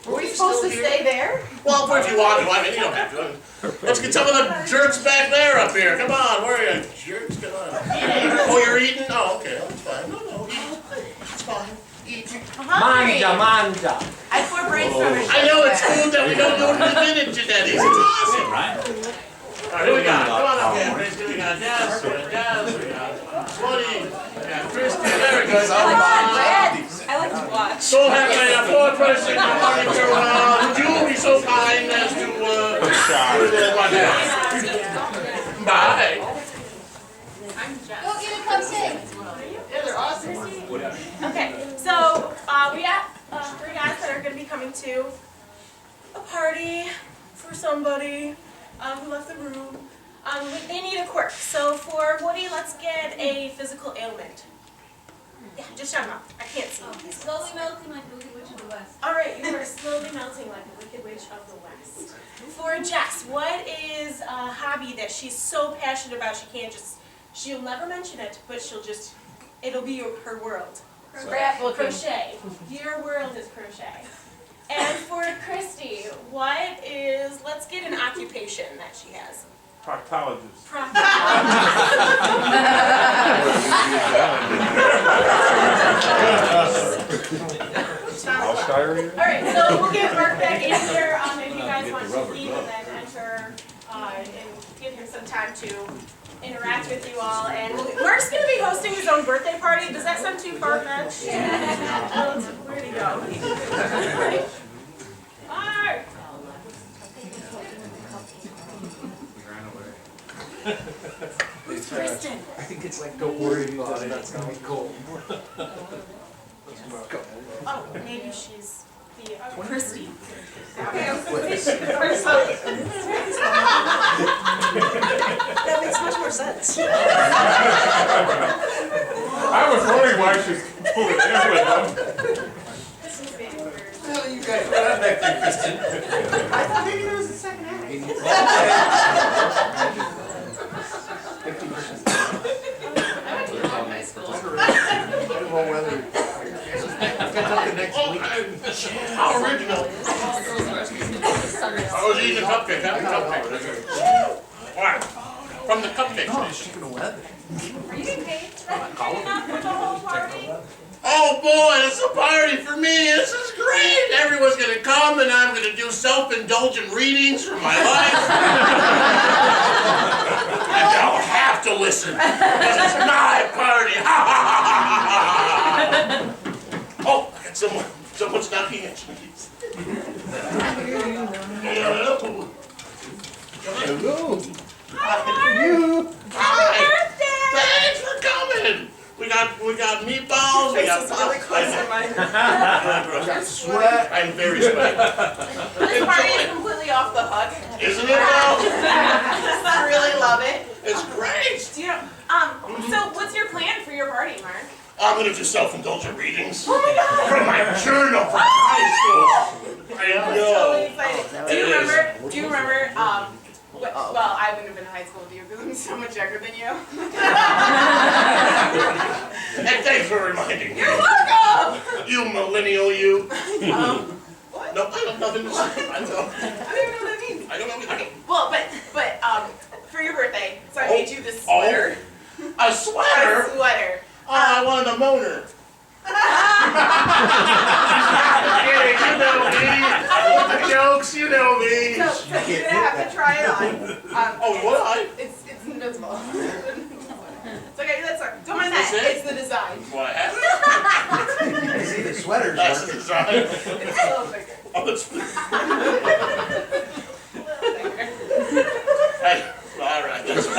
A: Were we supposed to stay there?
B: Well, if you want to, I mean, you don't have to. Let's get some of the jerks back there up here. Come on, where are you, jerks? Come on. Oh, you're eating? Oh, okay, that's fine. No, eat. It's fine. Eat.
C: Manja.
A: I pour brainstorming.
B: I know it's food that we don't do in a minute, Janetti's. It's awesome.
C: Right?
B: All right, who we got? Come on up here. We got Jess, we got Woody, we got Christy. There we go.
A: I like to watch.
B: So happy to have four person coming to, would you be so kind as to, bye.
I: Go get a cup sing.
A: Yeah, they're awesome.
H: Okay, so we got 3 guys that are going to be coming to a party for somebody who left the room. They need a quirk. So for Woody, let's get a physical ailment. Yeah, just shout them out. I can't see.
I: Slowly melting like the Wicked Witch of the West.
H: All right, you are slowly melting like a Wicked Witch of the West. For Jess, what is a hobby that she's so passionate about she'll never mention it, but it'll be her world. Crochet. Your world is crochet. And for Christy, let's get an occupation that she has.
G: Proctologist.
H: Alright, so we'll get Mark back in here if you guys want to leave and then enter and give him some time to interact with you all. And Mark's going to be hosting his own birthday party. Does that sound too far-fetched? Where'd he go? Mark! Where's Kristen?
E: I think it's like, don't worry about it, that's gonna be cold.
H: Oh, maybe she's the Christy.
F: That makes much more sense.
G: I was wondering why she's over there with them.
H: This is being weird.
K: What are you guys doing back there, Kristen?
A: I thought maybe there was a second act.
B: How original. I was eating a cupcake. Have a cupcake. All right. From the cupcake.
E: Oh, chicken of weather.
H: Are you getting paid? Enough for the whole party?
B: Oh boy, it's a party for me. This is great. Everyone's going to come and I'm going to do self-indulgent readings from my life. And they'll have to listen because it's my party. Oh, I got someone's knocking at cheese.
E: Hello.
B: Happy birthday! Thanks for coming. We got meatballs. We got popcorn.
E: We got sweat.
B: I'm very sweaty.
F: This party is completely off the hook.
B: Isn't it though?
F: I really love it.
B: It's great.
H: Do you so what's your plan for your party, Mark?
B: I'm gonna do self-indulgent readings.
H: Oh my god!
B: From my journal from high school. I am
F: Totally
B: no.
F: excited.
B: It is.
F: Do you remember, well, I wouldn't have been in high school with you because I'm so much younger than you.
B: And thanks for reminding me.
F: You're welcome!
B: You millennial, you.
F: What?
B: No, I have nothing to say. I don't know.
F: I don't even know what that means.
B: I don't know anything.
F: Well, but, for your birthday, so I made you this sweater.
B: A sweater?
F: A sweater.
B: Oh, I wanted a moaner. You know me. The jokes, you know me.
F: So you're gonna have to try it on.
B: Oh, what?
F: It's invisible. It's okay, that's all right. Don't mind
B: That's
F: that.
B: it?
F: It's the design.
B: What?
E: I see the sweaters.
B: That's the design.
F: It's a little bigger.
B: Oh, it's.
F: A little bigger.
B: Hey, all right, that's fine.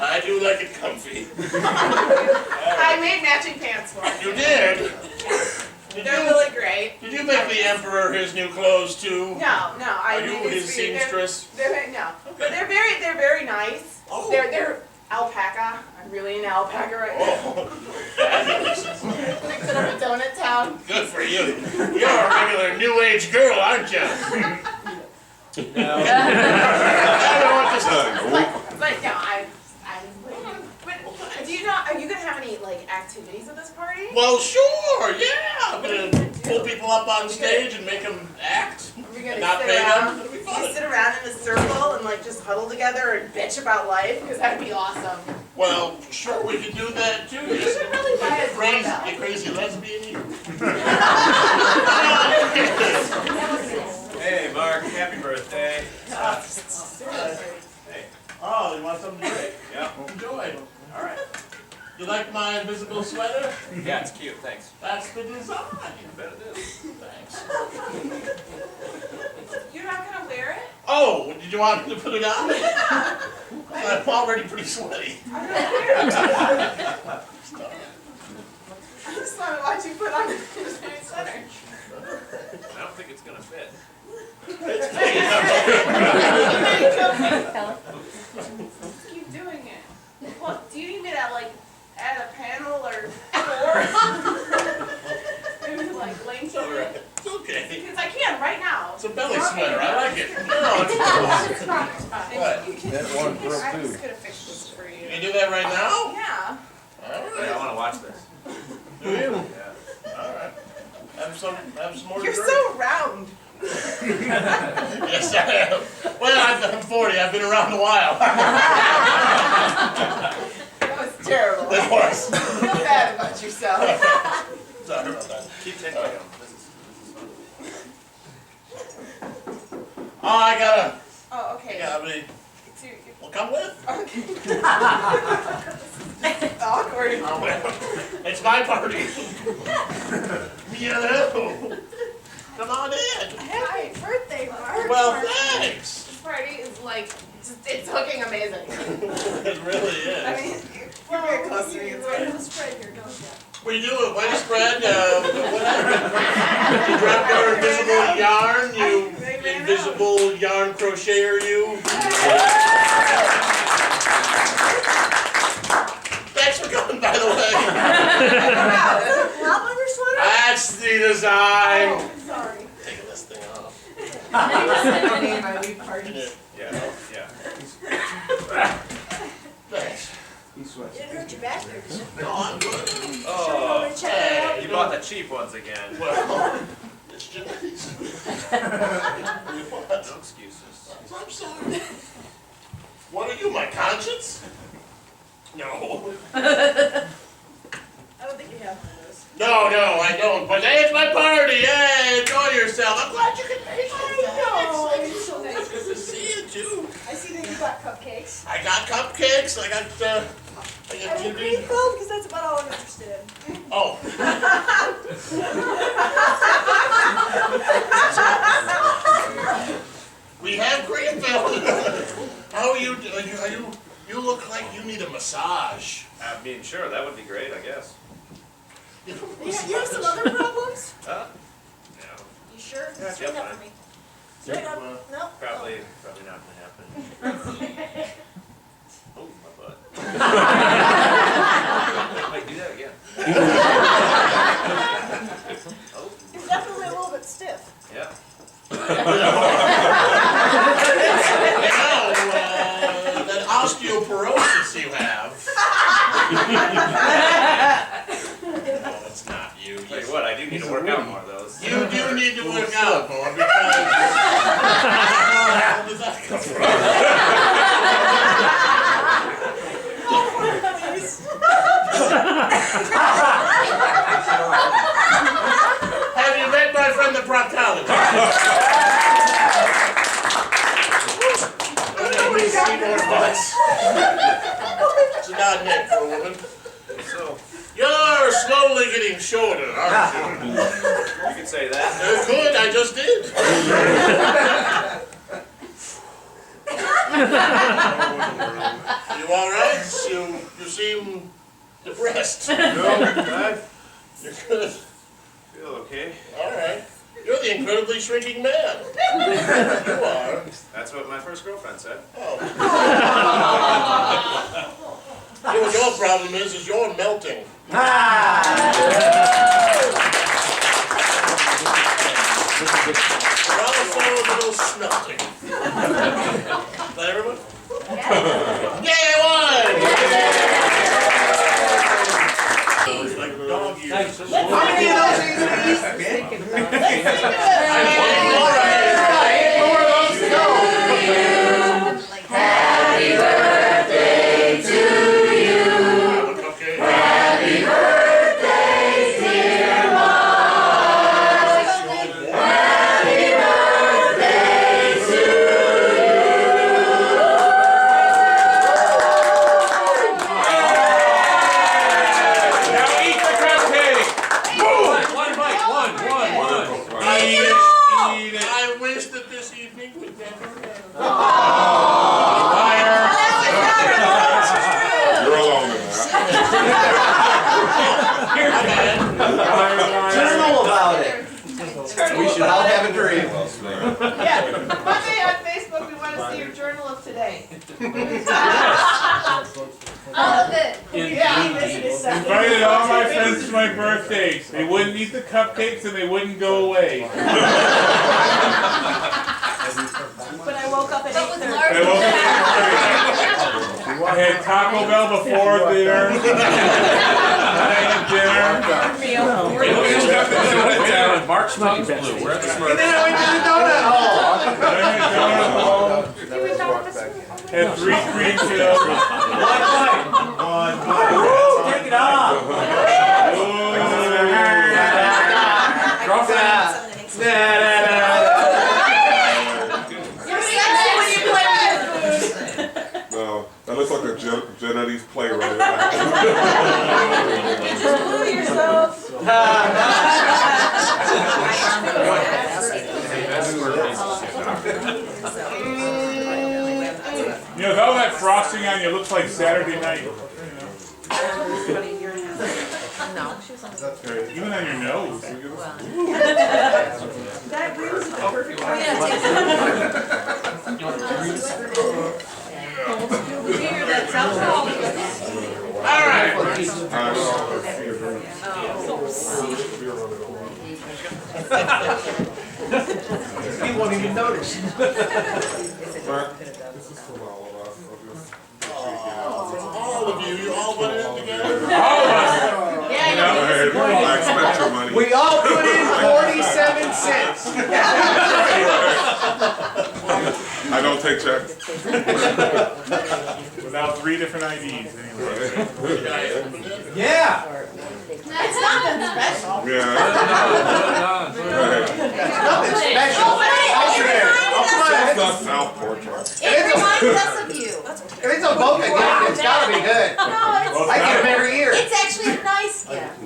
B: I do like it comfy.
F: I made matching pants for it.
B: You did? Did
F: They're
B: you,
F: really great.
B: did you make the emperor his new clothes too?
F: No, I
B: Are you
F: made
B: his
F: this for you.
B: seamstress?
F: No, but they're very nice.
B: Oh.
F: They're alpaca. I'm really into alpaca right now.
B: Oh, fabulous.
F: Mix it up a donut town.
B: Good for you. You're a regular new age girl, aren't you?
E: No.
B: I don't know what to say.
F: But no, but do you know? Are you gonna have any like activities at this party?
B: Well, sure, yeah. I'm gonna pull people up on stage and make them act.
F: Are we gonna
B: And not
F: sit
B: pay them.
F: around?
B: It'll be
F: We
B: fun.
F: sit around in a circle and like just huddle together and bitch about life because that'd be awesome.
B: Well, sure, we can do that too.
F: You should really buy a
B: Crazy,
F: doorbell.
B: you crazy lesbian.
K: Hey, Mark, happy birthday. Hey,
B: Oh, you want something to drink?
K: yeah,
B: Enjoy.
K: all right.
B: You like my invisible sweater?
K: Yeah, it's cute, thanks.
B: That's the design.
K: I bet it is.
B: Thanks.
F: You're not gonna wear it?
B: Oh, did you want me to put it on? I'm already pretty sweaty.
F: I'm gonna wear it. I just want to watch you put on this sweater.
K: I don't think it's gonna fit.
F: Keep doing it. Well, do you need me to like add a panel or four? Maybe like length over it?
B: It's okay.
F: Because I can right now.
B: It's a belly sweater. I like it. No, it's cool. What?
E: That one girl
F: I'm
E: too.
F: just gonna fix this for
B: You
F: you.
B: can do that right now?
F: Yeah.
B: All
K: Hey, I
B: right.
K: wanna watch this.
B: Do you?
K: Yeah.
B: All right. Have some more
F: You're
B: drink.
F: so round.
B: Yes, I am. Well, I'm 40. I've been around a while.
F: That was terrible.
B: It was.
F: Feel bad about yourself.
B: Sorry about that.
K: Keep taking it. This is
B: Oh, I gotta.
F: Oh, okay.
B: Yeah, well, come with.
F: Okay. Awkward.
B: It's my party. Hello. Come on in.
F: Happy birthday, Mark.
B: Well, thanks.
F: This party is like, it's looking amazing.
B: It really is.
F: I mean, you're very close to me. It's great.
I: Let's spread here, don't you?
B: We do a way spread. What happened? You dropped our invisible yarn. You invisible yarn crocheter. You. Thanks for coming, by the way.
I: Love on your sweater?
B: That's the design.
I: Oh, sorry.
B: Taking this thing off.
K: yeah, yeah.
B: Thanks.
E: He sweats.
I: Didn't hurt your back there, did it?
B: No, I'm good.
K: Oh,
I: Check it out.
K: you bought the cheap ones again.
B: Well, it's genetics.
K: No excuses.
B: I'm sorry. What are you, my conscience? No.
F: I don't think you have one of those.
B: No, I don't. But hey, it's my party. Hey, enjoy yourself. I'm glad you can make it.
I: It's so
B: It's
I: nice.
B: good to see you too.
I: I see that you got cupcakes.
B: I got cupcakes. I got
I: And cream filled, because that's about all I'm interested in.
B: Oh. We have cream filled. you look like you need a massage.
K: I mean, sure, that would be great, I guess.
H: You have some other problems?
K: Huh? No,
H: You sure?
K: Yeah,
H: Straight
K: fine.
H: up for me. Straight up. No?
K: probably not gonna happen. Oh, my butt. Wait, do that again. Oh,
H: You're definitely a little bit stiff.
K: yeah.
B: That osteoporosis you have. No, that's not you.
K: Tell you what, I do need to work out more of those.
B: You do need to work out more because. Where does that come from? Have you met my friend the proctologist? It's an odd name for a woman.
K: So,
B: You're slowly getting shorter, aren't you?
K: you could say that.
B: Good, I just did. You all right? You seem depressed.
K: No, I
B: You're good.
K: feel okay.
B: All right. You're the incredibly shrinking man. You are.
K: That's what my first girlfriend said.
B: Oh. You know what your problem is you're melting. You're also a little smelting. Is that everyone? Yeah, one! It's like dog years.
E: How many of those are you gonna eat? All right. More of those to go.
J: Happy birthday to you.
B: Have a cupcake.
J: Happy birthday, dear Mars. Happy birthday to
G: Now eat the cupcake!
C: One bite, one.
G: Eat it.
B: I wish that this evening would never end.
L: You're alone in that.
E: Journal about it. We should all have a dream.
A: Yeah, Monday on Facebook, we want to see your journal of today.
J: All of it.
G: Invited all my friends to my birthdays. They wouldn't eat the cupcakes and they wouldn't go away.
H: But I woke up at
J: But with
H: 8:30.
J: large.
G: I woke up at 8:30. I had Taco Bell before dinner. I had dinner.
C: Mark's monkey bench.
E: And then I went to the donut hole.
G: I had donut hole.
E: Never walked back in.
G: Had 3 cream fills.
E: Take it off.
L: No, that looks like a Genetti's play right now.
H: Just blew yourself.
G: You know, with all that frosting on you, it looks like Saturday night. Even on your nose.
A: That brings it the perfect way. Here, that's alcohol.
B: All right.
E: He won't even notice.
L: Mark, this is from all of us.
B: From all of you all went in together?
G: All of us.
L: I expect your money.
E: We all put in 47 cents.
L: I don't take checks.
G: Without 3 different IDs, anyway.
E: Yeah.
A: That's nothing special.
L: Yeah.
E: Nothing special.
L: That's not Southport truck.
J: It reminds us of you.
E: If it's a Boca gift, it's gotta be good.
J: No,
E: I get them every year.
J: it's actually a nice gift.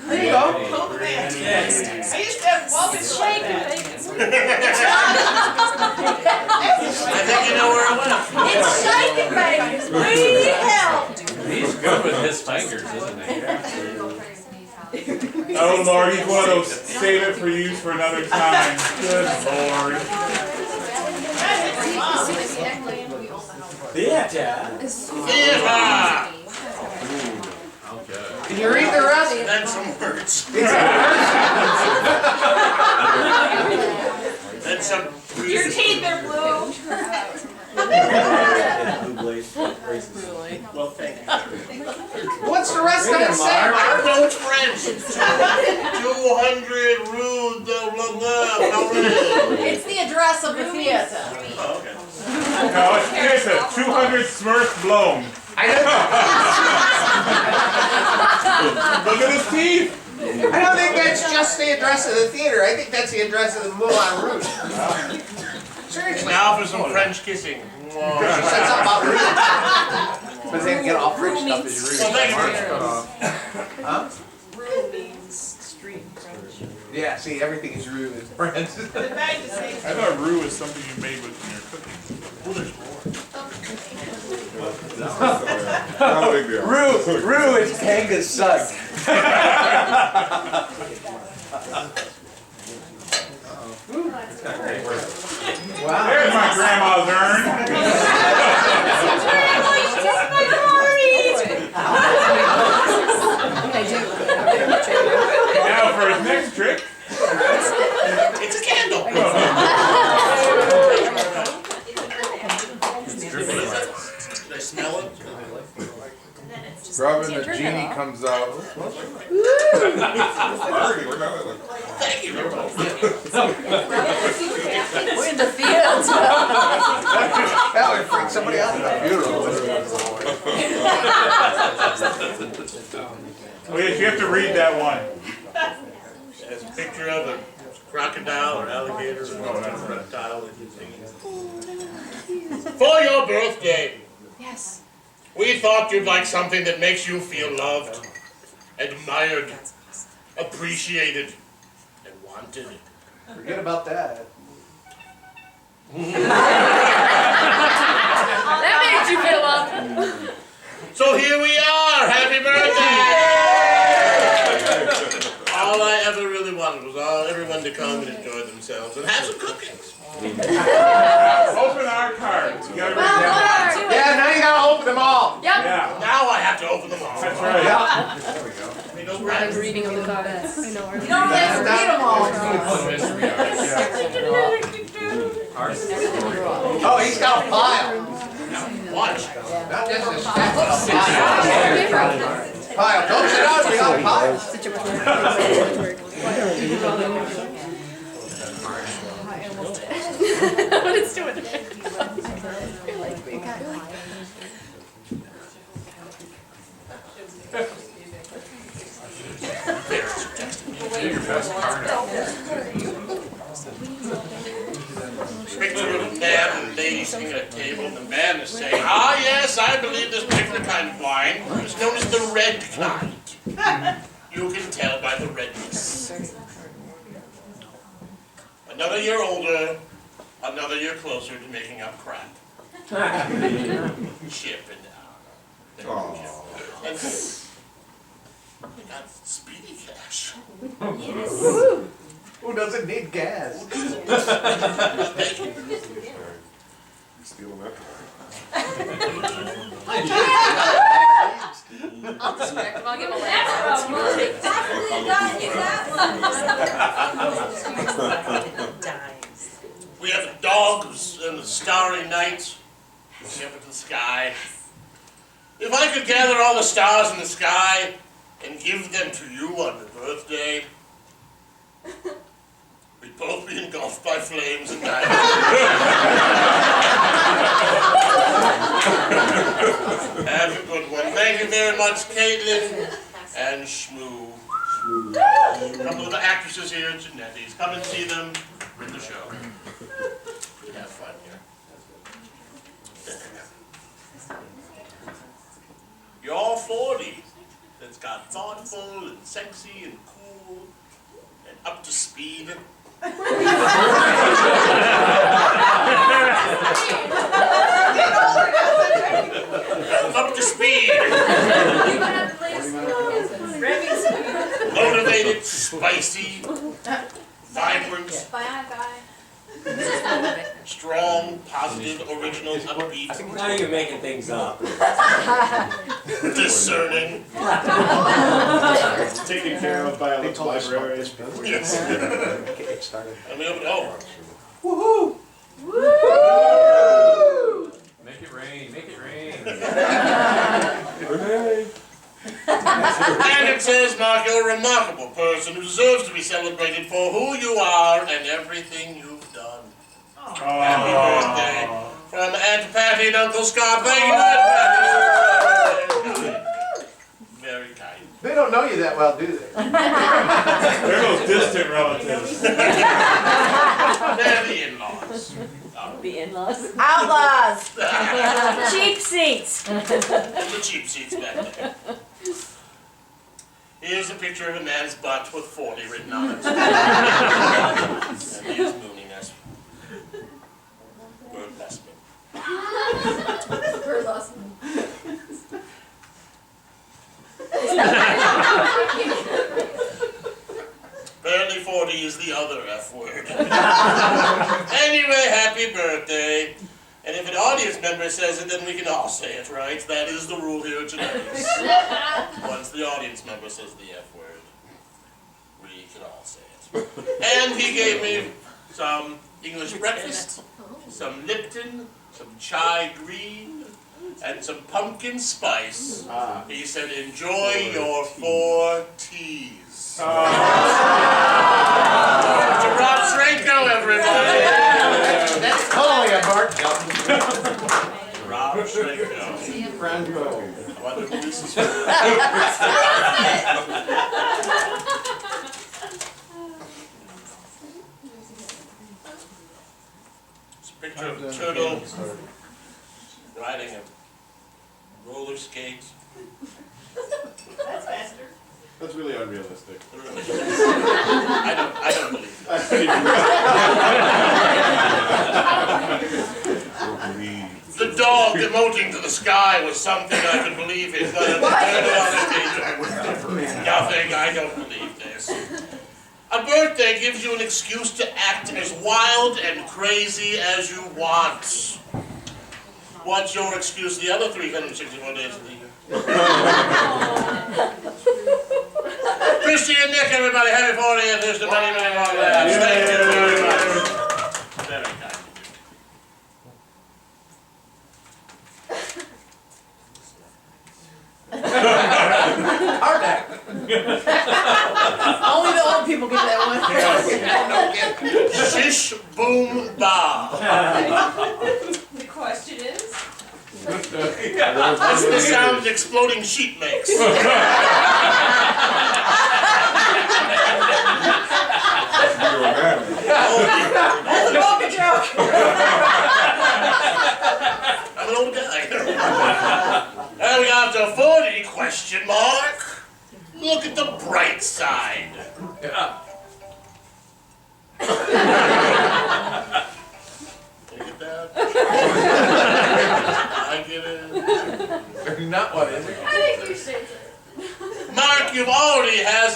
E: There you go.
A: Coke man. I used to have Walton shake
B: I think you know where it went.
J: It's
F: need help.
G: He's good with his fingers, isn't he? Oh Lord, he's one of those save it for use for another time. Good Lord.
B: Theater.
E: Can you read the rest?
B: Then some words. Then some.
F: Your teeth are blue.
B: Well, thank you.
E: What's the rest of it say?
B: I don't know it's French. 200 Rue de Paris.
A: It's the address of the theater.
B: Oh, okay.
G: No, it's a 200 Smurfs blown. Look at his teeth.
E: I don't think that's just the address of the theater. I think that's the address of the Moulin Rouge. Seriously.
B: Now for some French kissing.
E: She said something about Rouge. But they get all French stuff is Rouge.
B: Well, thank you.
E: Huh?
A: Roux means street in French.
E: Yeah, see, everything is Rouge in French.
A: The bag the same.
G: I thought roux is something you made with your cooking.
B: Oh, there's more.
L: Not a big deal.
E: Rue is Kanga's son. Wow.
G: There's my grandma's urn. Now for his next trick.
B: It's a candle. Did I smell it?
E: Rub and the genie comes out.
B: Thank you very much.
A: We're in the theater.
E: That would freak somebody out at the funeral.
G: Oh yes, you have to read that one.
B: There's a picture of a crocodile or alligator or reptile that you've seen. For your birthday,
A: Yes.
B: we thought you'd like something that makes you feel loved, admired, appreciated, and wanted.
E: Forget about that.
A: That made you feel loved.
B: So here we are! Happy birthday! All I ever really wanted was everyone to come and enjoy themselves and have some cookies.
G: Open our cards. You gotta read that one.
E: Yeah, now you gotta open them all.
A: Yep.
G: Yeah,
B: Now I have to open them all.
G: that's right.
E: Yeah. There we go.
B: I mean, those rats.
A: Reading of the cards.
F: You don't have to read them all.
E: Oh, he's got a pile.
B: Watch.
E: Not just a stack, but a pile. Pile. Don't sit down, we got a pile.
A: What it's doing.
B: Picture of a man and lady sitting at a table, and the man is saying, "Ah, yes, I believe this particular kind of wine is known as the red kind. You can tell by the redness. Another year older, another year closer to making up crap. Chip and down. And we got speedy cash.
E: Who doesn't need gas?
B: Thank you.
L: Stealing that.
A: I'll distract him. I'll give him a
F: That's
A: laugh.
F: from Monday. Definitely not get that
B: We have dogs and the starry night looking up into the sky. If I could gather all the stars in the sky and give them to you on your birthday, we'd both be engulfed by flames and die. Have a good one. Thank you very much, Caitlin and Shmoo. A couple of the actresses here at Genetti's. Come and see them in the show. Have fun here. You're 40. That's got thoughtful and sexy and cool and up to speed. speed. Motivated, spicy, vibrant, strong, positive, original, upbeat,
C: Now you're making things up.
B: discerning.
G: Taken care of by a local library.
B: Yes.
E: Get started.
B: And we open, oh,
G: Make it rain, make it rain.
B: and it says, Mark, you're a remarkable person who deserves to be celebrated for who you are and everything you've done. Happy birthday from Aunt Patty and Uncle Scott. Thank you, Aunt Patty. Very kind.
E: They don't know you that well, do they?
G: They're those distant relatives.
B: They're the in-laws.
I: The in-laws.
A: Outlaws.
I: Cheap seats.
B: The cheap seats back there. Here's a picture of a man's butt with 40 written on it. And he is mooning us. Word bless me. Apparently 40 is the other F word. Anyway, happy birthday. And if an audience member says it, then we can all say it, right? That is the rule here at Genetics. Once the audience member says the F word, we can all say it. And he gave me some English breakfast, some Lipton, some chai green, and some pumpkin spice. He said, enjoy your 4 teas. To Rob Schrenko, everybody.
E: That's totally a Bart joke.
B: Rob Schrenko.
E: Franco.
B: I wonder who this is It's a picture of a turtle riding a roller skate.
A: That's faster.
G: That's really unrealistic.
B: I don't believe it. The dog emoting to the sky was something I could believe in. Nothing, I don't believe this. A birthday gives you an excuse to act as wild and crazy as you want. What's your excuse the other 364 days of the year? Christy and Nick, everybody, happy 40th. Here's to many, many more laughs. Thank you very much. Very kind.
E: Hard act.
A: Only the old people get that one.
B: Shish boom ba.
F: The question is?
B: That's the sound an exploding sheep makes.
A: Smoke a joke.
B: I'm an old guy. And we got to 40 question mark. Look at the bright side. You get that? I get it.
E: Not what is it?
F: I think you should.
B: Mark, you've already had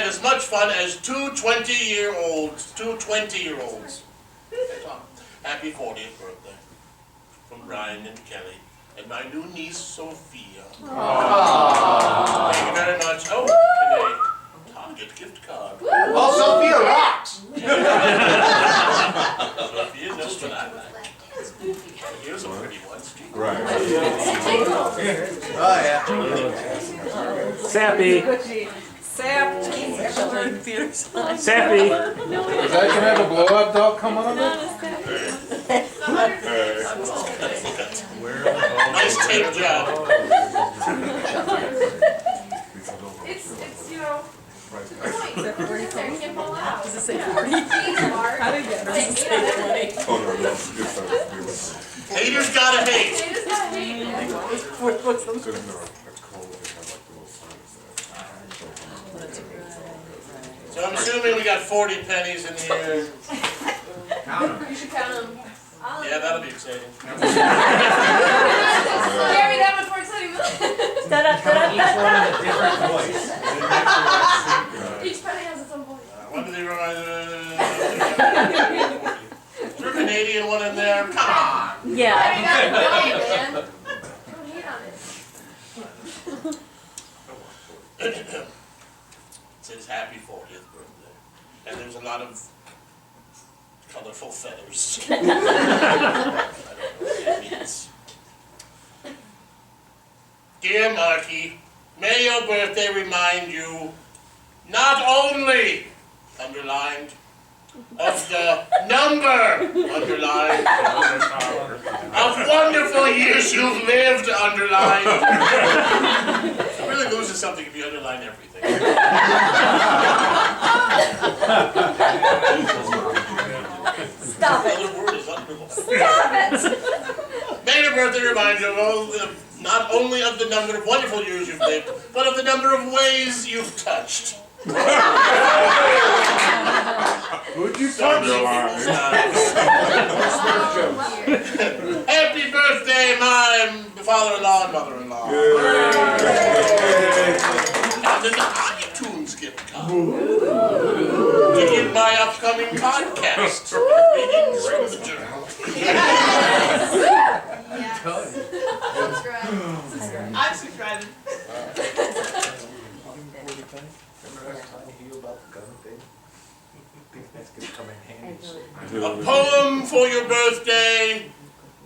B: as much fun as two 20-year-olds. Happy 40th birthday from Brian and Kelly and my new niece Sophia.
E: Aww.
B: Thank you very much. Oh, and a Target gift card.
E: Oh, Sophia rocks.
B: Sophia knows what I like. Here's a pretty one.
L: Right.
E: Oh, yeah.
C: Sappy. Sappy.
G: Is that gonna have a blow-up dog come on it?
B: Nice tape job.
F: It's you know,
I: Does it say 40? How did you get it? Does it say 20?
L: Oh, no, no.
B: Haters gotta hate.
F: they just got hate.
I: What's the...
L: It's no, it's cold. They have like little signs there.
B: So I'm assuming we got 40 pennies in here.
F: You should count them.
B: Yeah, that'll be exciting.
I: Gary, that one's more exciting. Each penny has its own voice.
B: When do they remind? Is there a Canadian one in there? Come on.
I: Yeah.
B: It says happy 40th birthday. And there's a lot of colorful feathers. I don't know what that means. Dear Marky, may your birthday remind you not only, underlined, of the number, underlined, of wonderful years you've lived, underlined. It really loses something if you underline everything.
I: Stop it.
B: Another word is underlined.
I: Stop it.
B: May your birthday remind you of not only of the number of wonderful years you've lived, but of the number of ways you've touched.
G: Who'd you
B: So many
G: touch?
B: people's lives. Happy birthday, my father-in-law and mother-in-law. And an iTunes gift card to get my upcoming podcast. Readings from the journal.
A: I'm subscribing.
B: A poem for your birthday,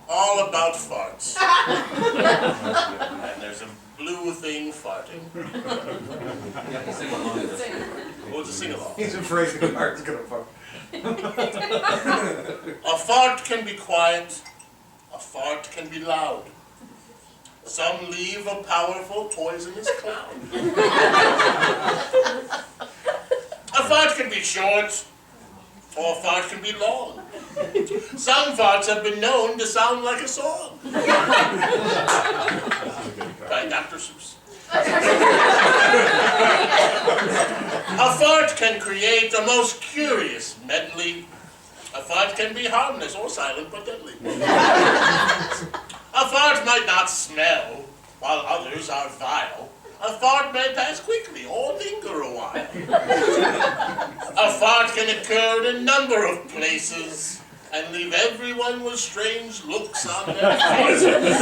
B: all about farts. And there's a blue thing farting. Oh, it's a sing-along.
E: He's afraid the heart's gonna fuck.
B: A fart can be quiet, a fart can be loud. Some leave a powerful, poisonous cloud. A fart can be short, or a fart can be long. Some farts have been known to sound like a song. By Dr. Seuss. A fart can create a most curious medley. A fart can be harmless or silent but deadly. A fart might not smell, while others are vile. A fart may pass quickly or linger a while. A fart can occur in a number of places and leave everyone with strange looks on their faces.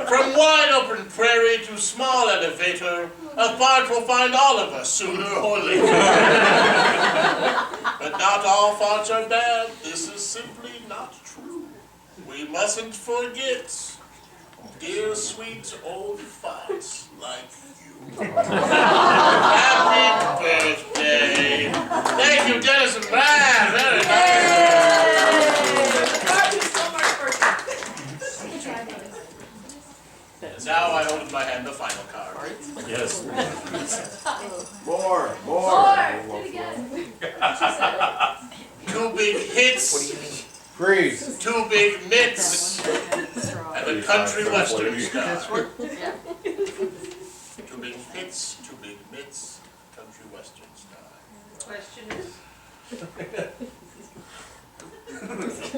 B: From wide open prairie to small elevator, a fart will find all of us sooner or later. But not all farts are bad. This is simply not true. We mustn't forget dear sweet old farts like you. Happy birthday. Thank you, Dennis and Brad. Very nice. And now I hold in my hand the final card.
G: Yes.
L: More.
I: Do it again.
B: Two big hits,
E: Freeze.
B: two big mitts, and a country western star. Two big hits, two big mitts, country western star.
A: Question is?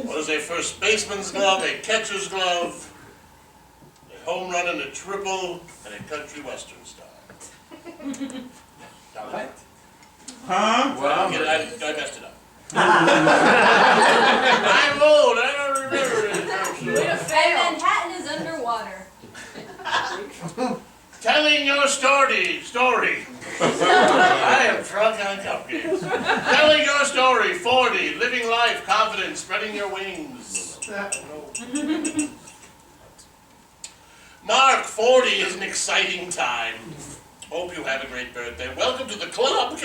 B: What is a first baseman's glove, a catcher's glove, a home run and a triple, and a country western star? What?
G: Huh?
B: I messed it up. I'm old, I don't remember it.
I: And Manhattan is underwater.
B: Telling your story. I am drunk on cupcakes. Telling your story, 40, living life, confident, spreading your wings. Mark, 40 is an exciting time. Hope you have a great birthday. Welcome to the club,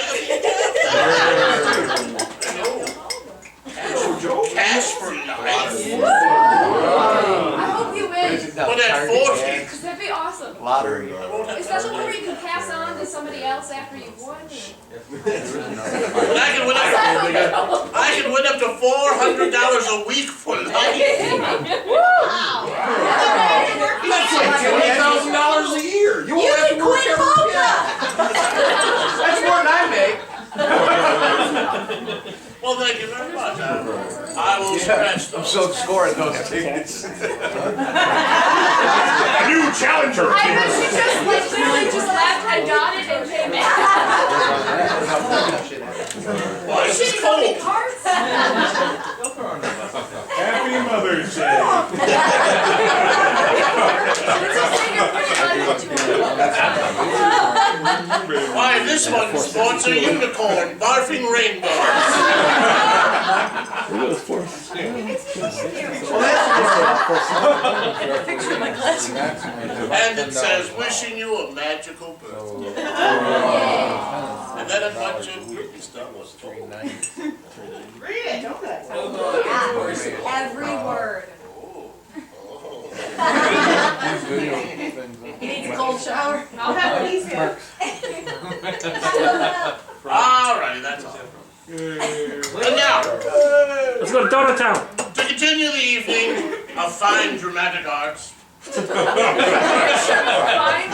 B: Cash for life.
I: I hope you win.
B: But at 40,
I: Because that'd be awesome.
E: Lottery.
B: I won't have
I: Especially where you can pass on to somebody else after you've won.
B: But I can win up to $400 a week for life.
E: That's like $20,000 a year. You won't have to work every day. That's more than I make.
B: Well, thank you very much. I will scratch those.
K: So scoring those tickets.
G: A new challenger.
I: I bet she just like literally just left and got it and came in.
B: Why is this
I: How many
B: cold?
I: cards?
G: Happy Mother's Day.
B: Why, this one sports a unicorn barfing rainbows. And it says, wishing you a magical birthday. And then a bunch of pretty stuff was told.
A: Read it, don't they?
J: Every word.
A: He needs a cold shower. I'll have it easier.
B: Alrighty, that's all. And now,
C: Let's go to Donut Town.
B: to continue the evening of fine dramatic arts.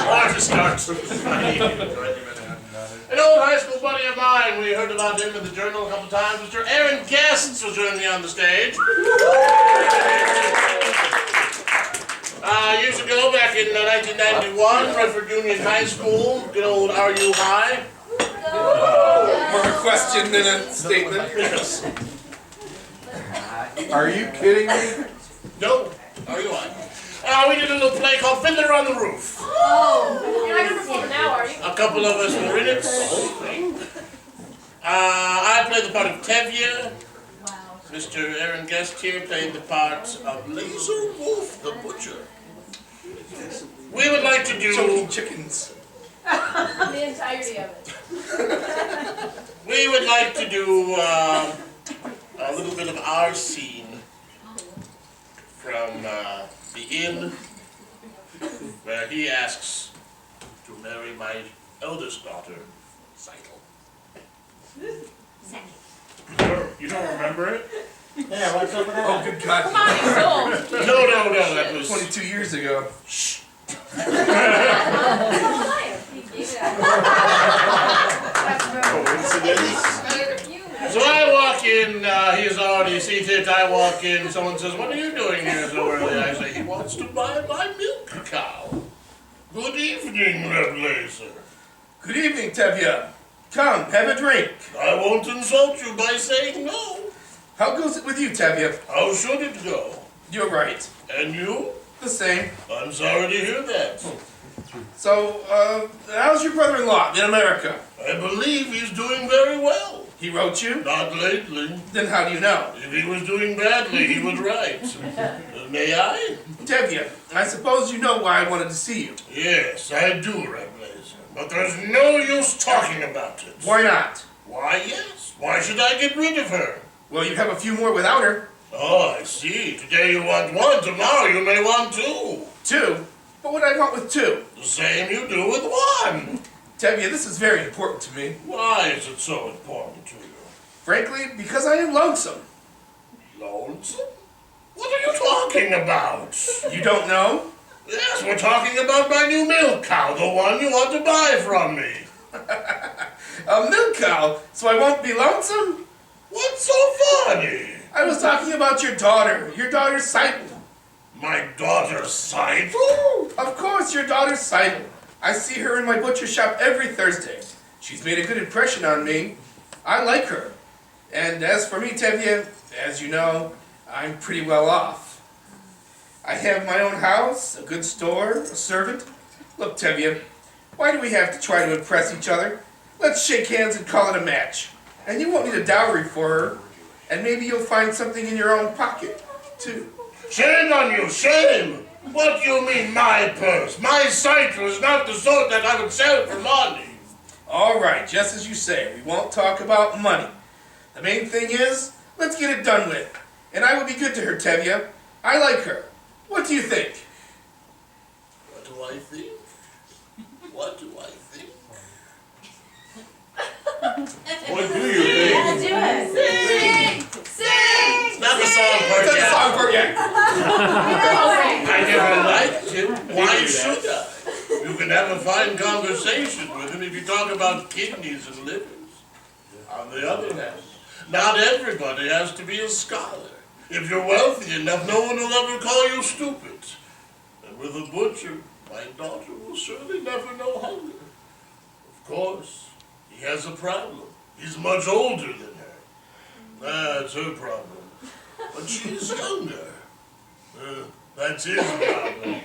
B: Artist arts. An old high school buddy of mine, we heard about him in the journal a couple times. Mr. Aaron Guests will join me on the stage. Years ago, back in 1991, Redford Union High School, good old RU High.
K: More a question than a statement.
B: Yes.
L: Are you kidding me?
B: No, RU High. We did a little play called Fiddler on the Roof.
I: Oh, you're not gonna perform now, are you?
B: A couple of us were in it, the whole thing. I played the part of Tevye. Mr. Aaron Guest here played the part of Laser Wolf the Butcher. We would like to do...
K: Choking chickens.
I: The entirety of it.
B: We would like to do a little bit of our scene from the inn where he asks to marry my eldest daughter, Cycle.
G: You don't remember it?
C: Yeah, what's up with that?
K: Oh, good God.
I: Come on, he's old.
B: No, that was...
K: 22 years ago.
B: So I walk in, he is already seated, I walk in, someone says, what are you doing here so early? I say, he wants to buy my milk cow. Good evening, Red Laser.
K: Good evening, Tevye. Come, have a drink.
B: I won't insult you by saying no.
K: How goes it with you, Tevye?
B: How should it go?
K: You're right.
B: And you?
K: The same.
B: I'm sorry to hear that.
K: So, how's your brother-in-law in America?
B: I believe he's doing very well.
K: He wrote you?
B: Not lately.
K: Then how do you know?
B: If he was doing badly, he would write. May I?
K: Tevye, I suppose you know why I wanted to see you.
B: Yes, I do, Red Blazer. But there's no use talking about it.
K: Why not?
B: Why, yes. Why should I get rid of her?
K: Well, you have a few more without her.
B: Oh, I see. Today you want one, tomorrow you may want two.
K: Two? What would I want with two?
B: The same you do with one.
K: Tevye, this is very important to me.
B: Why is it so important to you?
K: Frankly, because I am lonesome.
B: Lonesome? What are you talking about?
K: You don't know?
B: Yes, we're talking about my new milk cow, the one you want to buy from me.
K: A milk cow, so I won't be lonesome?
B: What's so funny?
K: I was talking about your daughter Sidle.
B: My daughter Sidle?
K: Of course, your daughter Sidle. I see her in my butcher shop every Thursday. She's made a good impression on me. I like her. And as for me, Tevye, as you know, I'm pretty well off. I have my own house, a good store, a servant. Look, Tevye, why do we have to try to impress each other? Let's shake hands and call it a match. And you won't need a dowry for her. And maybe you'll find something in your own pocket, too.
B: Shame on you, shame! What do you mean, my purse? My cycle is not the sort that I would sell for money.
K: All right, just as you say, we won't talk about money. The main thing is, let's get it done with. And I will be good to her, Tevye. I like her. What do you think?
B: What do I think? What do I think?
G: What do you think?
I: Yeah, do it. Sing!
B: It's not the song part
K: That's the
B: yet.
K: song part yet.
B: I never liked him. Why should I? You can have a fine conversation with him if you talk about kidneys and livers. On the other hand, Not everybody has to be a scholar. If you're wealthy enough, no one will ever call you stupid. And with a butcher, my daughter will surely never know hunger. Of course, he has a problem. He's much older than her. That's her problem. But she's younger. That's his problem.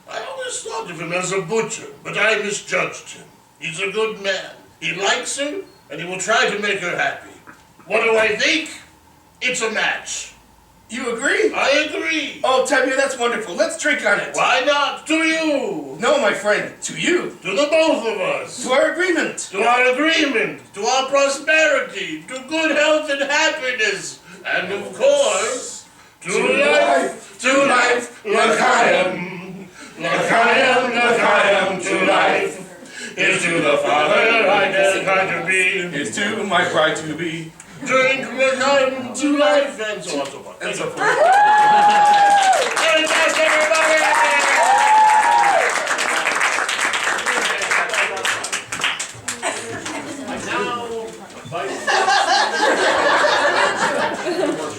B: I always thought of him as a butcher, but I misjudged him. He's a good man. He likes her, and he will try to make her happy. What do I think? It's a match.
K: You agree?
B: I agree.
K: Oh, Tevye, that's wonderful. Let's drink on it.
B: Why not? To you.
K: No, my friend, to you.
B: To the both of us.
K: To our agreement.
B: To our agreement. To our prosperity. To good health and happiness. And of course, to life. To life. L'chaim. L'chaim, l'chaim, to life. Is to the father I can kind to be.
K: Is to my bride to be.
B: Drink l'chaim to life, and so on and so forth.
K: And so forth.
B: And that's everybody!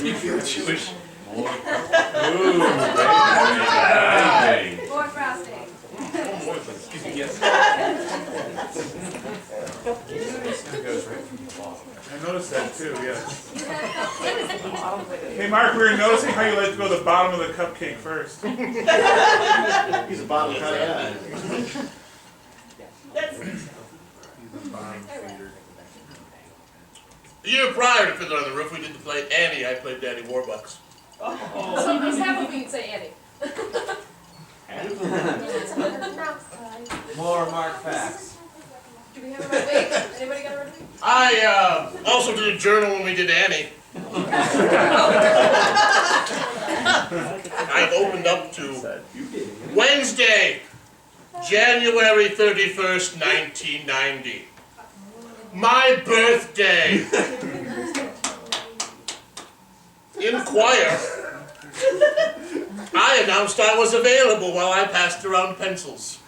K: You feel Jewish.
G: Ooh,
F: More frosting.
K: Excuse me, yes.
G: I noticed that too, yes. Hey Mark, we were noticing how you like to go to the bottom of the cupcake first.
L: He's a bottom kind of guy.
B: The year prior to Fiddler on the Roof, we did the play Annie. I played Daddy Warbucks.
F: So you have a beat, say Annie.
E: More Mark facts.
F: Do we have a red wig? Anybody got a red wig?
B: I also did a journal when we did Annie. I've opened up to Wednesday, January 31st, 1990. My birthday. In choir, I announced I was available while I passed around pencils.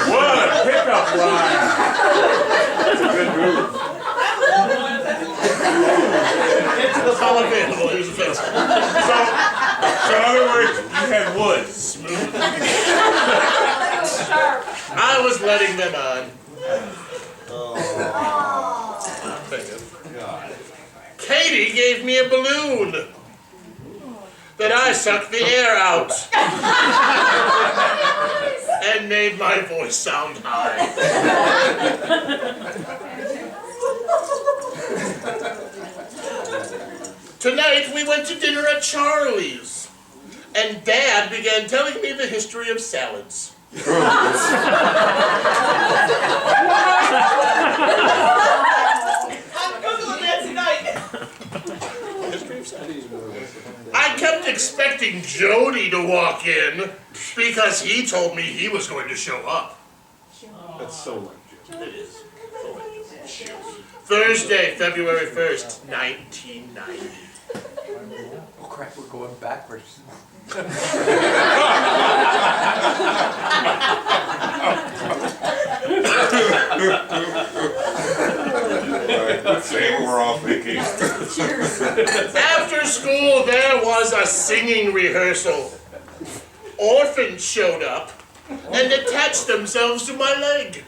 G: What a pickup line! That's a good move.
B: How available, here's a pencil.
G: So in other words, you had wood.
B: Smooth. I was letting them on. Katie gave me a balloon. Then I sucked the air out. And made my voice sound high. Tonight we went to dinner at Charlie's. And Dad began telling me the history of salads. I kept expecting Jody to walk in because he told me he was going to show up.
L: That's so like Jim.
B: It is. Thursday, February 1st, 1990.
E: Oh crap, we're going backwards.
L: Let's say we're off vacation.
B: After school, there was a singing rehearsal. Orphans showed up and attached themselves to my leg.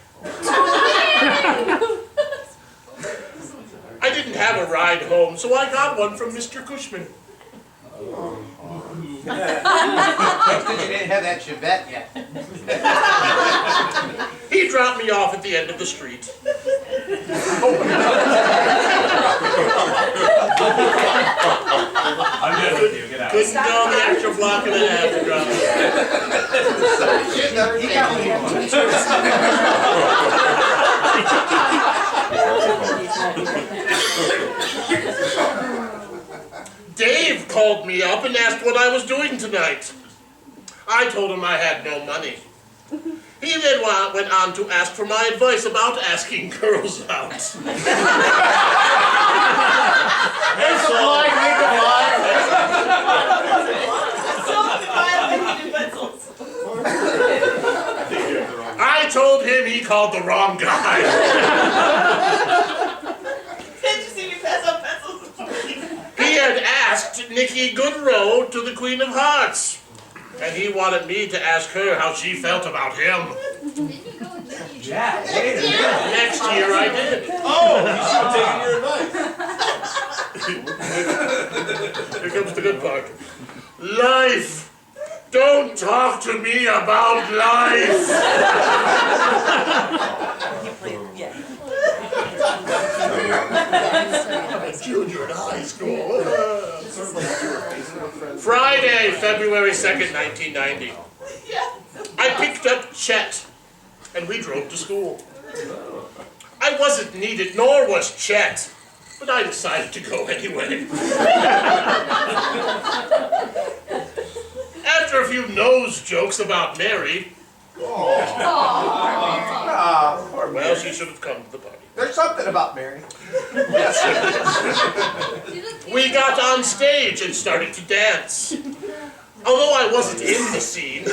B: I didn't have a ride home, so I got one from Mr. Cushman.
E: That's because you didn't have that Chevette yet.
B: He dropped me off at the end of the street.
D: I'm good with you, get out.
B: Couldn't go the extra block and a half to drop me off. Dave called me up and asked what I was doing tonight. I told him I had no money. He then went on to ask for my advice about asking girls out. I told him he called the wrong guy. Nikki Goodrow to the Queen of Hearts. And he wanted me to ask her how she felt about him.
E: Yeah.
B: Next year I did.
L: Oh, you should have taken your advice.
B: Here comes the good part. Life. Don't talk to me about life. Junior in high school. Friday, February 2nd, 1990. I picked up Chet, and we drove to school. I wasn't needed, nor was Chet, but I decided to go anyway. After a few nose jokes about Mary, well, she should have come to the party.
E: There's something about Mary.
B: We got on stage and started to dance. Although I wasn't in the scene,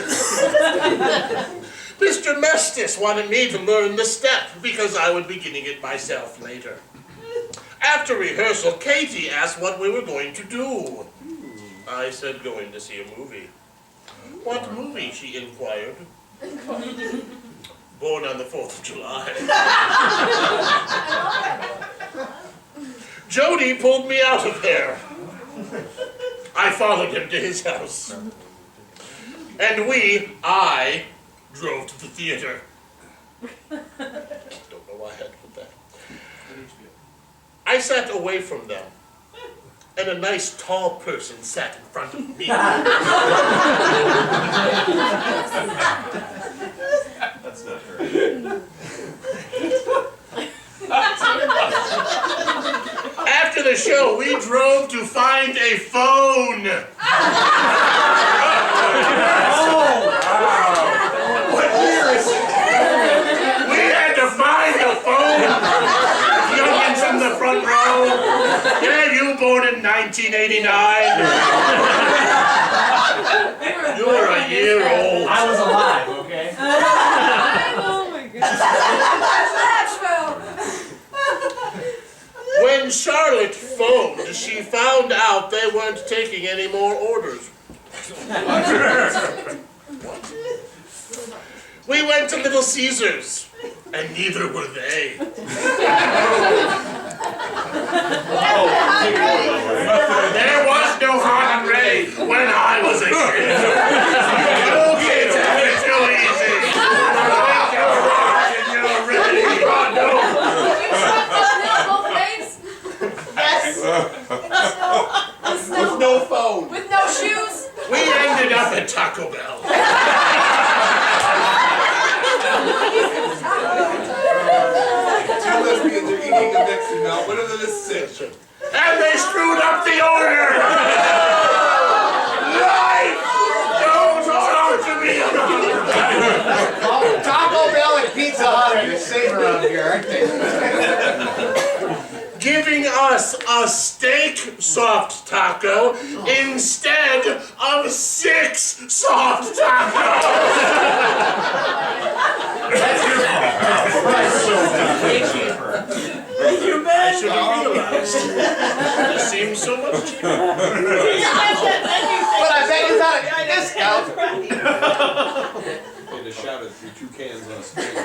B: Mr. Mestis wanted me to learn the step because I would be getting it myself later. After rehearsal, Katie asked what we were going to do. I said going to see a movie. What movie, she inquired. Born on the 4th of July. Jody pulled me out of there. I followed him to his house. And I drove to the theater. Don't know why I had to put that. I sat away from them. And a nice tall person sat in front of me.
L: That's not her.
B: After the show, we drove to find a phone. We had to find a phone. Youngins in the front row. Yeah, you born in 1989. You were a year old.
E: I was alive, okay?
F: Oh my goodness.
B: When Charlotte phoned, she found out they weren't taking any more orders. We went to Little Caesars, and neither were they. There was no hot and ready when I was a kid. You kids have it too easy. You're ready. God, no.
E: With no phone.
F: With no shoes?
B: We ended up at Taco Bell.
L: Two lesbians are eating a Mexican now. One of them is sick.
B: And they screwed up the order! Life! Don't talk to me about it!
E: Taco Bell and Pizza Hut are the same around here, aren't they?
B: Giving us a steak soft taco instead of 6 soft tacos!
E: That's your fault. Way cheaper.
B: You man! I should have realized. It seems so much cheaper.
E: But I bet you got a discount.
L: They just shouted through 2 cans on a string.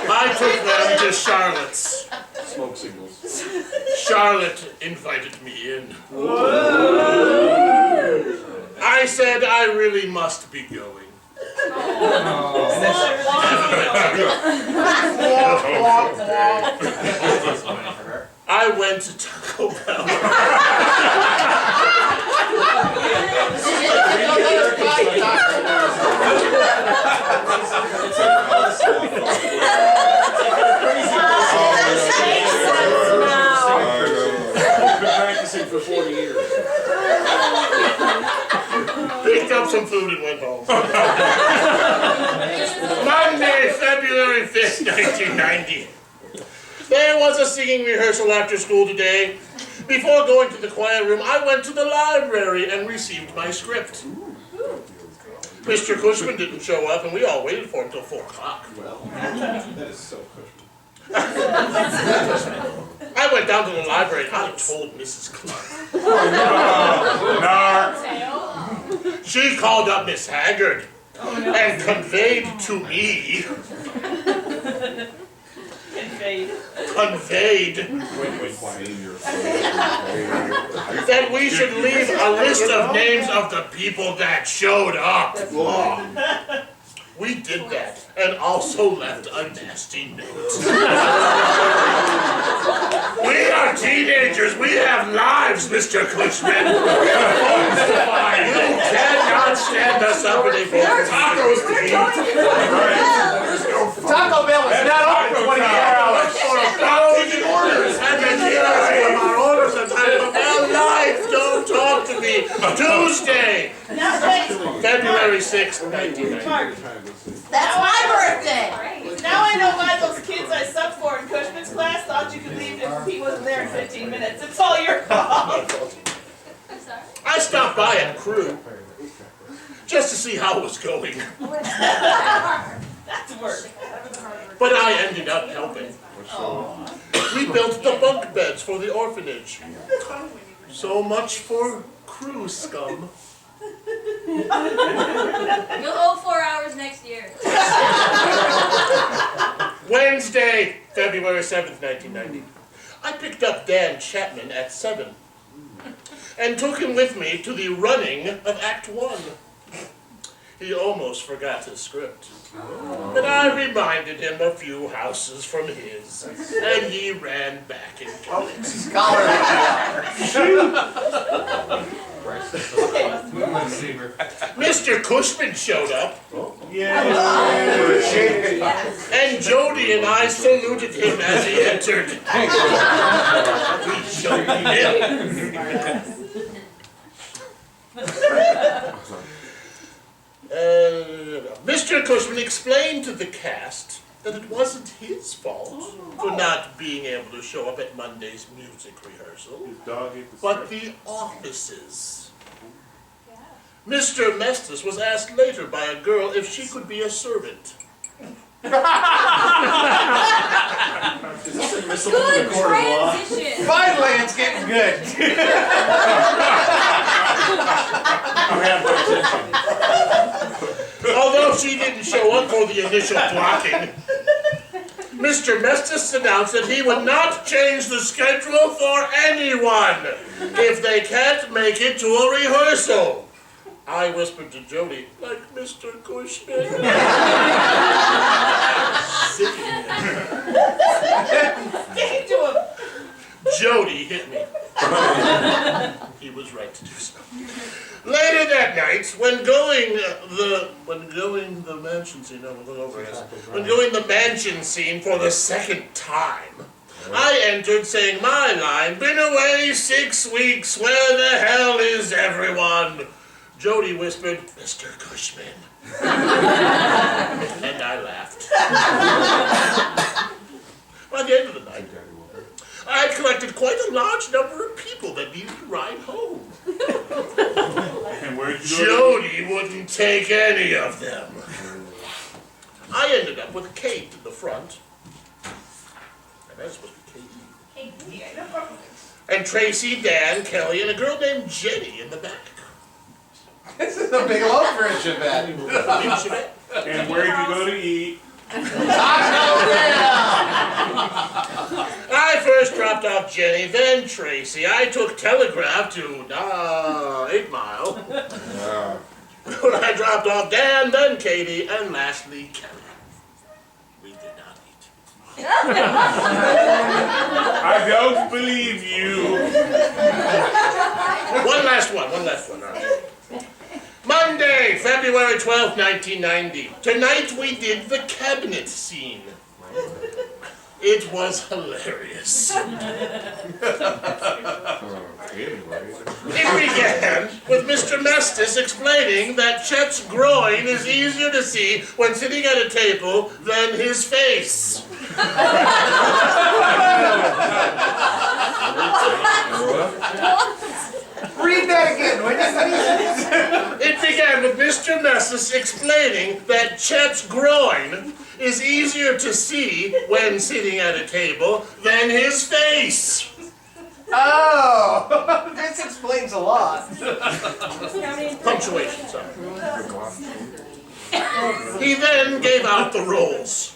B: I took them to Charlotte's.
L: Smoke signals.
B: Charlotte invited me in. I said I really must be going. I went to Taco Bell.
L: I've been practicing for 40 years.
B: Picked up some food and went home. Monday, February 5th, 1990. There was a singing rehearsal after school today. Before going to the choir room, I went to the library and received my script. Mr. Cushman didn't show up, and we all waited for him till 4 o'clock.
L: Well, that is so Cushman.
B: I went down to the library and I told Mrs. Clark. She called up Miss Haggard and conveyed to me that we should leave a list of names of the people that showed up. We did that, and also left a nasty note. We are teenagers. We have lives, Mr. Cushman. You cannot stand us up anymore. Tacos to eat.
E: Taco Bell is not open 24 hours.
B: For 1,000 orders, and then here from our orders and Taco Bell live. Don't talk to me. Tuesday, February 6th, 1990.
A: That's my birthday. Now I know why those kids I subbed for in Cushman's class thought you could leave if he wasn't there in 15 minutes. It's all your fault.
B: I stopped by at Crew just to see how it was going.
A: That's work.
B: But I ended up helping. We built the bunk beds for the orphanage. So much for Crew scum.
I: You'll owe 4 hours next year.
B: Wednesday, February 7th, 1990. I picked up Dan Chapman at 7 and took him with me to the running of Act 1. He almost forgot his script, but I reminded him a few houses from his, and he ran back in comics. Mr. Cushman showed up. And Jody and I saluted him as he entered. We showed him. Mr. Cushman explained to the cast that it wasn't his fault for not being able to show up at Monday's music rehearsal, but the office's. Mr. Mestis was asked later by a girl if she could be a servant.
I: Good transition.
E: Finally, it's getting good.
B: Although she didn't show up for the initial blocking, Mr. Mestis announced that he would not change the schedule for anyone if they can't make it to a rehearsal. I whispered to Jody, like Mr. Cushman.
A: Stick to him.
B: Jody hit me. He was right to do so. Later that night, when going the mansion scene, when going the mansion scene for the second time, I entered saying my line, "Been away 6 weeks, where the hell is everyone?" Jody whispered, "Mr. Cushman." And I laughed. By the end of the night, I had collected quite a large number of people that needed a ride home.
G: And where'd you go?
B: Jody wouldn't take any of them. I ended up with Kate in the front. And that's supposed to be Katie. And Tracy, Dan, Kelly, and a girl named Jenny in the back.
E: This is a big old version of that.
G: And where'd you go to eat?
B: I first dropped off Jenny, then Tracy. I took Telegraph to 8 Mile. When I dropped off Dan, then Katie, and lastly Kelly. We did not eat.
G: I don't believe you.
B: One last one. All right. Monday, February 12th, 1990. Tonight we did the cabinet scene. It was hilarious. It began with Mr. Mestis explaining that Chet's groin is easier to see when sitting at a table than his face.
E: Read that again, will you?
B: It began with Mr. Messis explaining that Chet's groin is easier to see when sitting at a table than his face.
E: Oh, this explains a lot.
B: Punctuation, son. He then gave out the rolls.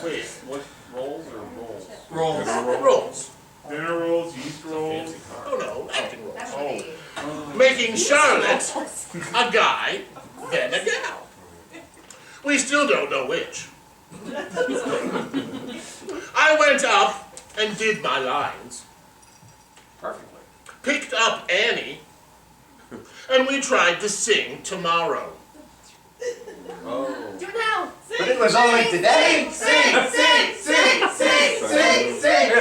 L: Wait, what, rolls or rolls?
K: Rolls.
B: Rolls.
G: Dinner rolls, yeast rolls.
B: Oh no, acting rolls. Making Charlotte a guy, then a gal. We still don't know which. I went up and did my lines.
K: Perfectly.
B: Picked up Annie, and we tried to sing Tomorrow.
L: Oh.
J: Do it now.
E: But it was only today.
A: Sing, sing, sing, sing, sing, sing.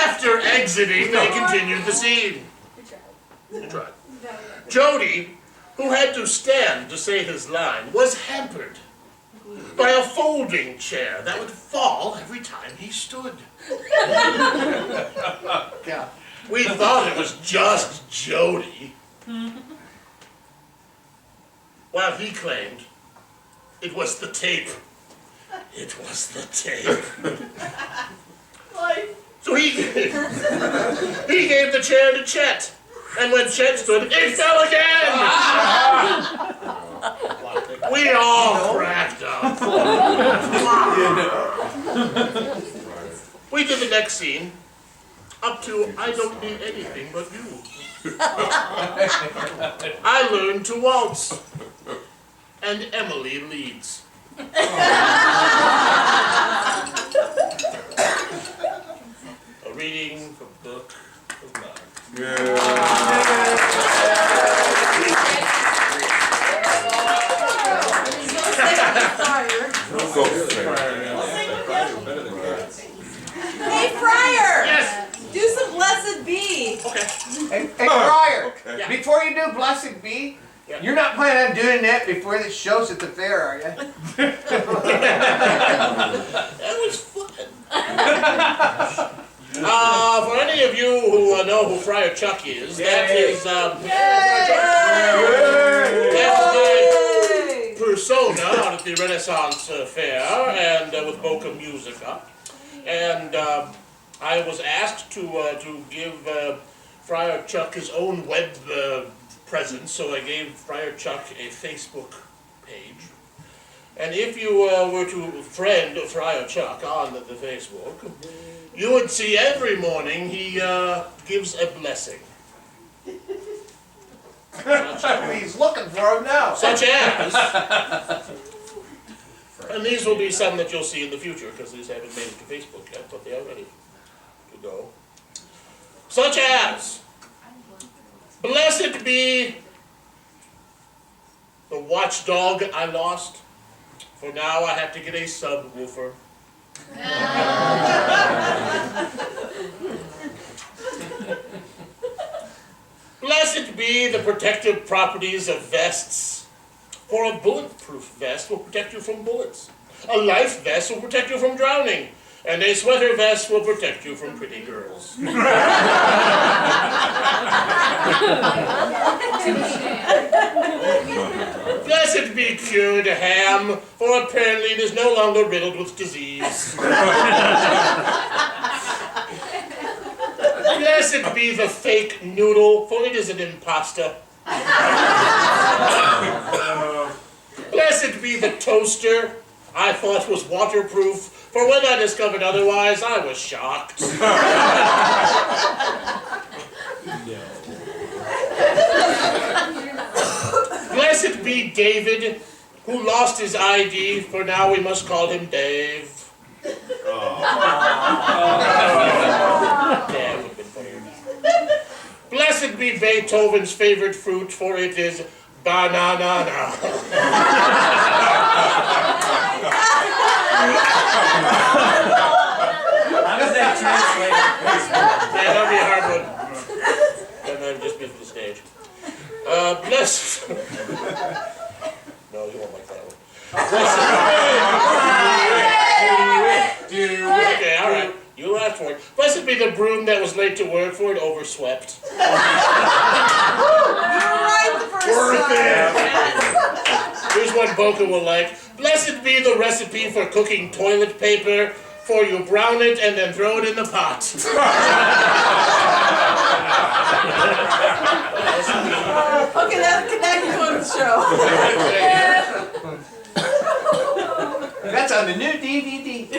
B: After exiting, they continued the scene. We tried. Jody, who had to stand to say his line, was hampered by a folding chair that would fall every time he stood.
E: Yeah.
B: We thought it was just Jody, while he claimed it was the tape. It was the tape. So he gave the chair to Chet, and when Chet stood, it fell again. We all cracked up. We did the next scene up to I don't need anything but you. I learned to waltz, and Emily leads. A reading from the book of Mark.
A: Hey, Friar!
B: Yes.
A: Do some Blessed Be.
B: Okay.
E: Hey, Friar,
B: Yeah.
E: before you do Blessed Be,
B: Yeah.
E: you're not planning on doing that before the show's at the fair, are you?
B: That was fun. For any of you who know who Friar Chuck is, that is that's my persona out at the Renaissance Fair and with Boca Musica. And I was asked to give Friar Chuck his own web presence, so I gave Friar Chuck a Facebook page. And if you were to friend Friar Chuck on the Facebook, you would see every morning he gives a blessing.
E: He's looking for him now.
B: Such as, and these will be some that you'll see in the future because these haven't made it to Facebook yet, but they are ready to go. Such as, blessed be the watchdog I lost, for now I have to get a subwoofer. Blessed be the protective properties of vests, for a bulletproof vest will protect you from bullets. A life vest will protect you from drowning, and a sweater vest will protect you from pretty girls. Blessed be cured ham, for apparently it is no longer riddled with disease. Blessed be the fake noodle, for it is an imposter. Blessed be the toaster, I thought was waterproof, for when I discovered otherwise, I was shocked. Blessed be David, who lost his ID, for now we must call him Dave. Damn, would have been funnier. Blessed be Beethoven's favorite fruit, for it is banana.
C: How does that translate?
B: Yeah, that'll be a hard one. And then just be for the stage. Blessed. No, you won't like that one. Okay, all right. You laughed for it. Blessed be the broom that was late to work, for it overswept.
A: You were right the first time.
B: Here's one Boca will like. Blessed be the recipe for cooking toilet paper, for you brown it and then throw it in the pot.
A: Okay, that concludes the show.
E: That's on the new DVD.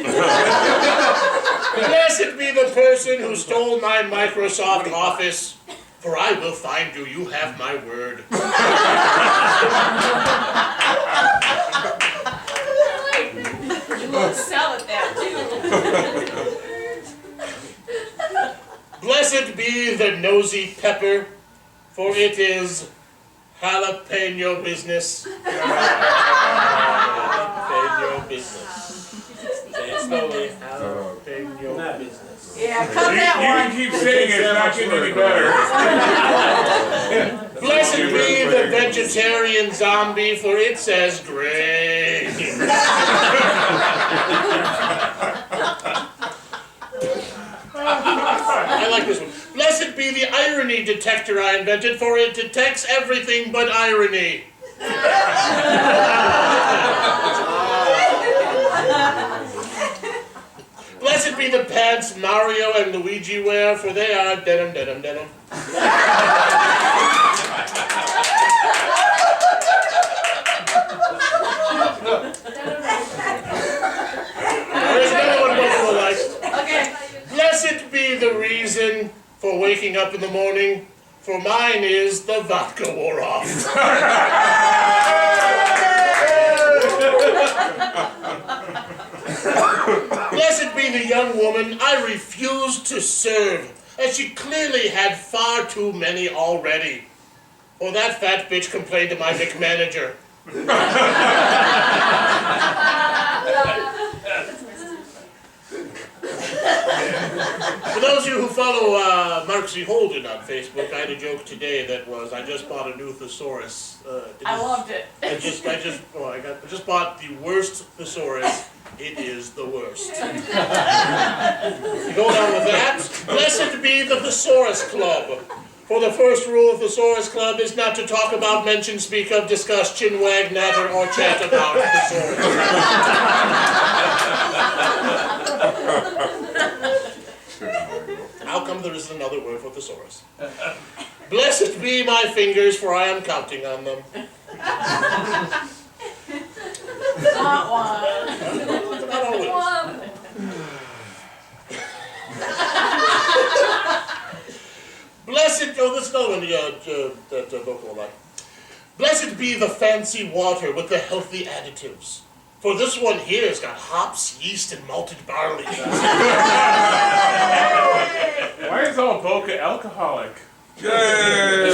B: Blessed be the person who stole my Microsoft Office, for I will find you. You have my word.
A: You will sell at that too.
B: Blessed be the nosy pepper, for it is jalapeno business. Jalapeno business. Say it slowly. Jalapeno business.
A: Yeah, cut that
G: You
A: one.
G: can keep saying it, it's not getting any better.
B: Blessed be the vegetarian zombie, for it says grain. I like this one. Blessed be the irony detector I invented, for it detects everything but irony. Blessed be the pants Mario and Luigi wear, for they are denim, denim, denim. There's another one Boca will like.
A: Okay.
B: Blessed be the reason for waking up in the morning, for mine is the vodka wore off. Blessed be the young woman I refused to serve, as she clearly had far too many already. For that fat bitch complained to my manager. For those of you who follow Mark C. Holden on Facebook, I had a joke today that was, I just bought a new thesaurus.
A: I loved it.
B: I just bought the worst thesaurus. It is the worst. Go down with that. Blessed be the Thesaurus Club. For the first rule of Thesaurus Club is not to talk about, mention, speak of, discuss, chinwag, natter, or chat about thesaurus. How come there isn't another word for thesaurus? Blessed be my fingers, for I am counting on them.
A: Not
B: always. Blessed, oh, this is another one that Boca will like. Blessed be the fancy water with the healthy additives. For this one here has got hops, yeast, and malted barley.
G: Why is all Boca alcoholic?
A: Have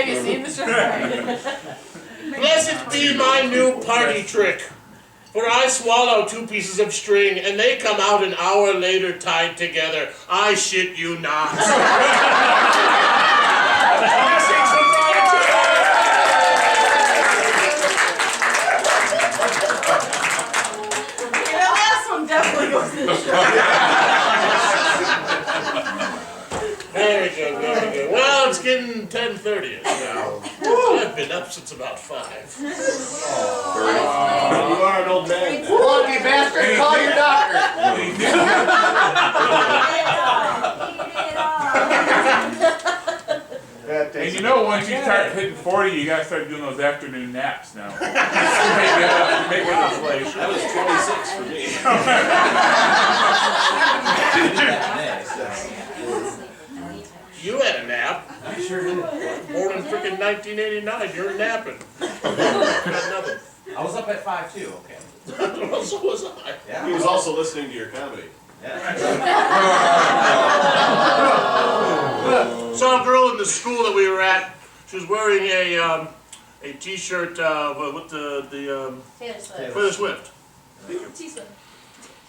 A: you seen the show?
B: Blessed be my new party trick. For I swallow 2 pieces of string, and they come out an hour later tied together. I shit you not.
A: The last one definitely goes in the show.
B: Very good, very good. Well, it's getting 10:30 now. I've been up since about 5.
L: You are an old man.
E: Lucky bastard, call your doctor.
G: And you know, once you start hitting 40, you gotta start doing those afternoon naps now. Make it late.
L: That was 26 for me.
B: You had a nap.
L: I sure did.
B: Born in frickin' 1989, you're napping. Got nothing.
L: I was up at 5 too, okay.
B: So was I.
L: Yeah.
M: He was also listening to your comedy.
B: Saw a girl in the school that we were at. She was wearing a T-shirt with the Taylor Swift.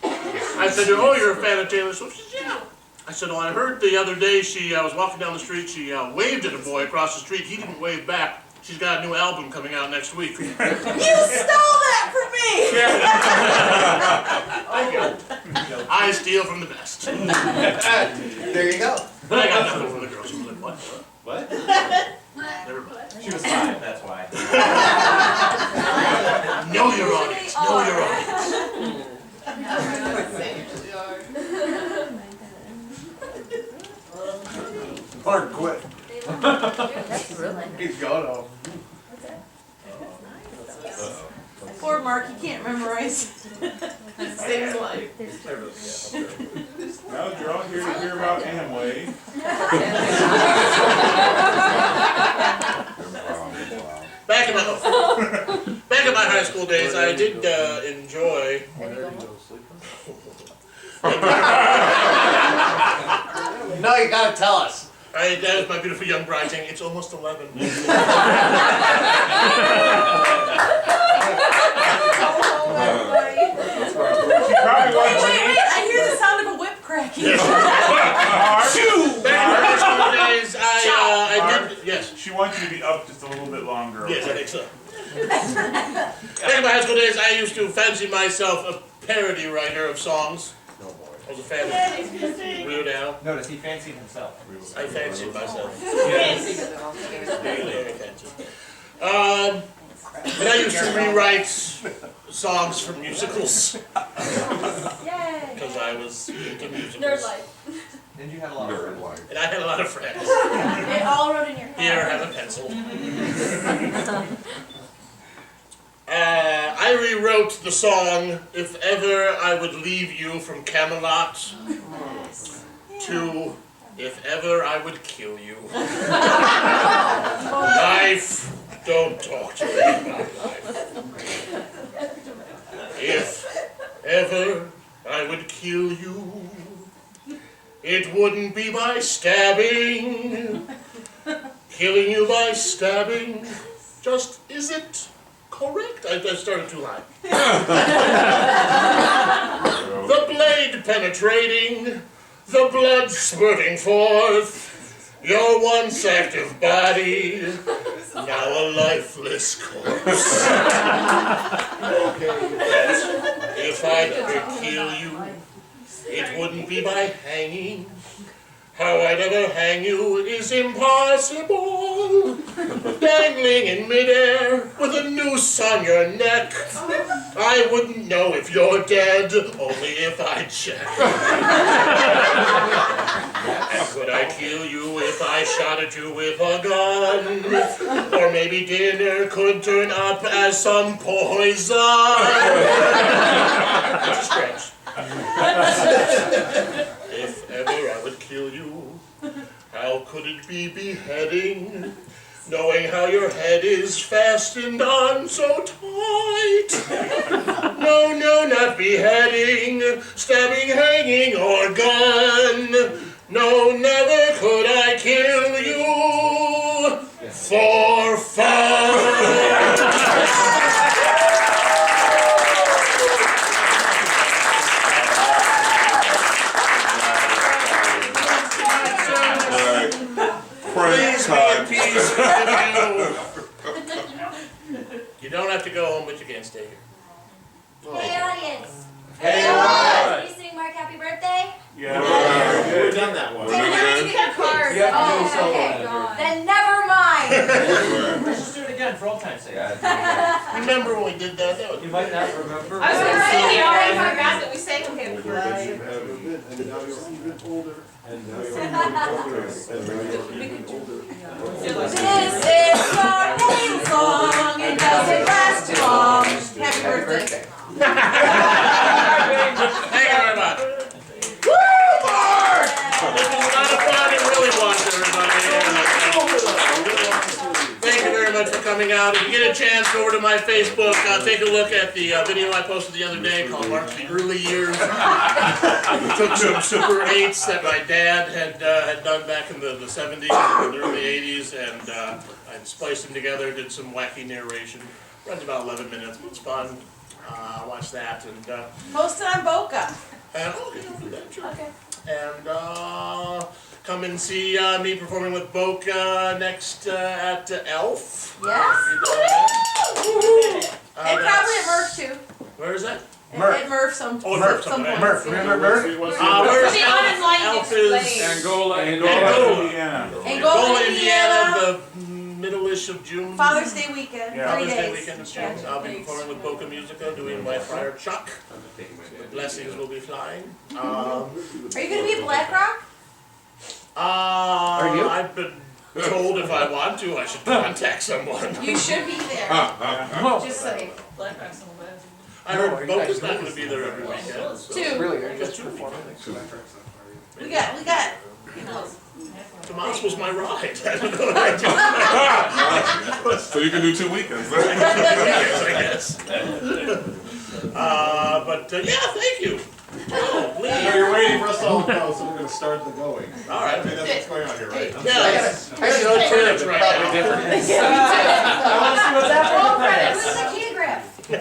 B: I said, "Oh, you're a fan of Taylor Swift?" She said, "Yeah." I said, "Well, I heard the other day I was walking down the street. She waved at a boy across the street. He didn't wave back. She's got a new album coming out next week."
A: You stole that from me!
B: I steal from the best.
E: There you go.
B: But I got nothing from the girls. She was like, "What?
L: What?
B: Never mind."
L: She was 5, that's why.
M: Mark quit.
I: That's really.
M: He's gone home.
A: Poor Mark, he can't memorize. Save his life.
G: Well, you're all here to hear about Amway.
B: Back in my high school days, I did enjoy.
E: No, you gotta tell us.
B: That was my beautiful young bride saying, "It's almost 11."
G: She probably wasn't.
A: Wait, I hear the sound of a whip cracking.
B: Back in my high school days, I did. Yes.
G: She wants you to be up just a little bit longer.
B: Yes, I think so. Back in my high school days, I used to fancy myself a parody writer of songs. I was a fan of Weird Al.
N: Notice he fancied himself.
B: I fancied myself.
A: Yes.
B: Very fancy. And I used to rewrite songs for musicals
I: Yay.
B: because I was into musicals.
I: Nerd life.
N: And you had a lot of friends.
B: And I had a lot of friends.
I: It all wrote in your head.
B: Here, have a pencil. I rewrote the song "If Ever I Would Leave You" from Camelot to "If Ever I Would Kill You." Life, don't talk to me about life. If ever I would kill you, it wouldn't be by stabbing. Killing you by stabbing just isn't correct. I started too high. The blade penetrating, the blood spurting forth, your once active body, now a lifeless corpse. If I'd ever kill you, it wouldn't be by hanging. How I'd ever hang you is impossible. Dangling in midair with a noose on your neck. I wouldn't know if you're dead, only if I check. Could I kill you if I shot at you with a gun? Or maybe dinner could turn up as some poison. It's a stretch. If ever I would kill you, how could it be beheading? Knowing how your head is fastened on so tight. No, no, not beheading, stabbing, hanging, or gun. No, never could I kill you for fun. Please be at peace with you. You don't have to go home, but you can't stay here.
I: Hey, audience.
E: Hey,
I: Can you sing Mark happy birthday?
G: Yeah.
M: We've done that one.
I: Then you need to get a card.
N: Yeah,
I: Oh, okay. Then never mind.
N: Let's just do it again for old time's sake.
B: Remember when we did that? That was
N: You might not remember.
A: I was gonna
N: but-
A: say, he already forgot that we sang okay.
M: And now you're even older. And now you're older. And now you're even older.
A: This is our main song, it doesn't last too long. Happy birthday.
B: Thank you very much.
E: Woo, Mark!
B: This was a lot of fun and really wants everybody. Thank you very much for coming out. If you get a chance, go over to my Facebook. Take a look at the video I posted the other day called Mark's The Early Years. Took some Super 8s that my dad had done back in the 70s and the early 80s, and I spliced them together, did some wacky narration. Runs about 11 minutes, but it's fun. Watch that and
A: Post it on Boca.
B: okay, I'll do that, sure.
A: Okay.
B: And come and see me performing with Boca next at Elf.
A: Yes. And probably at Murph too.
B: Where is that?
A: At Murph some.
B: Oh, Murph,
A: some point.
K: Murph, remember Murph?
B: Where's
A: The
B: Elf?
A: unenlightened
B: Elf is
A: explain.
G: Angola,
B: Angola.
G: Indiana.
A: Angola, Indiana.
B: the middle-ish of June.
A: Father's Day weekend.
G: Yeah.
A: 3
B: Father's Day
A: days.
B: weekend in June. I'll be performing with Boca Musica, doing my Friar Chuck. The blessings will be flying.
A: Are you gonna be at Black Rock?
B: Are
E: you?
B: I told if I want to, I should contact someone.
J: You should be there. Just saying.
B: I heard Boca's not gonna be there every weekend. So.
J: Two.
C: Really, they're
B: Just
C: just
B: two
C: performing.
A: We got, you know.
B: Tomas was my ride. I don't know what I did.
L: So you can do 2 weekends.
B: I guess. Yeah, thank you. Oh, please.
M: No, you're waiting for us to all go, so we're gonna start the going.
B: All right.
M: I mean, that's what's going on here, right?
B: Yeah,
E: I got no turn,
B: right
E: probably
B: now.
E: different.
F: Roll credit, where's the key graph?
J: We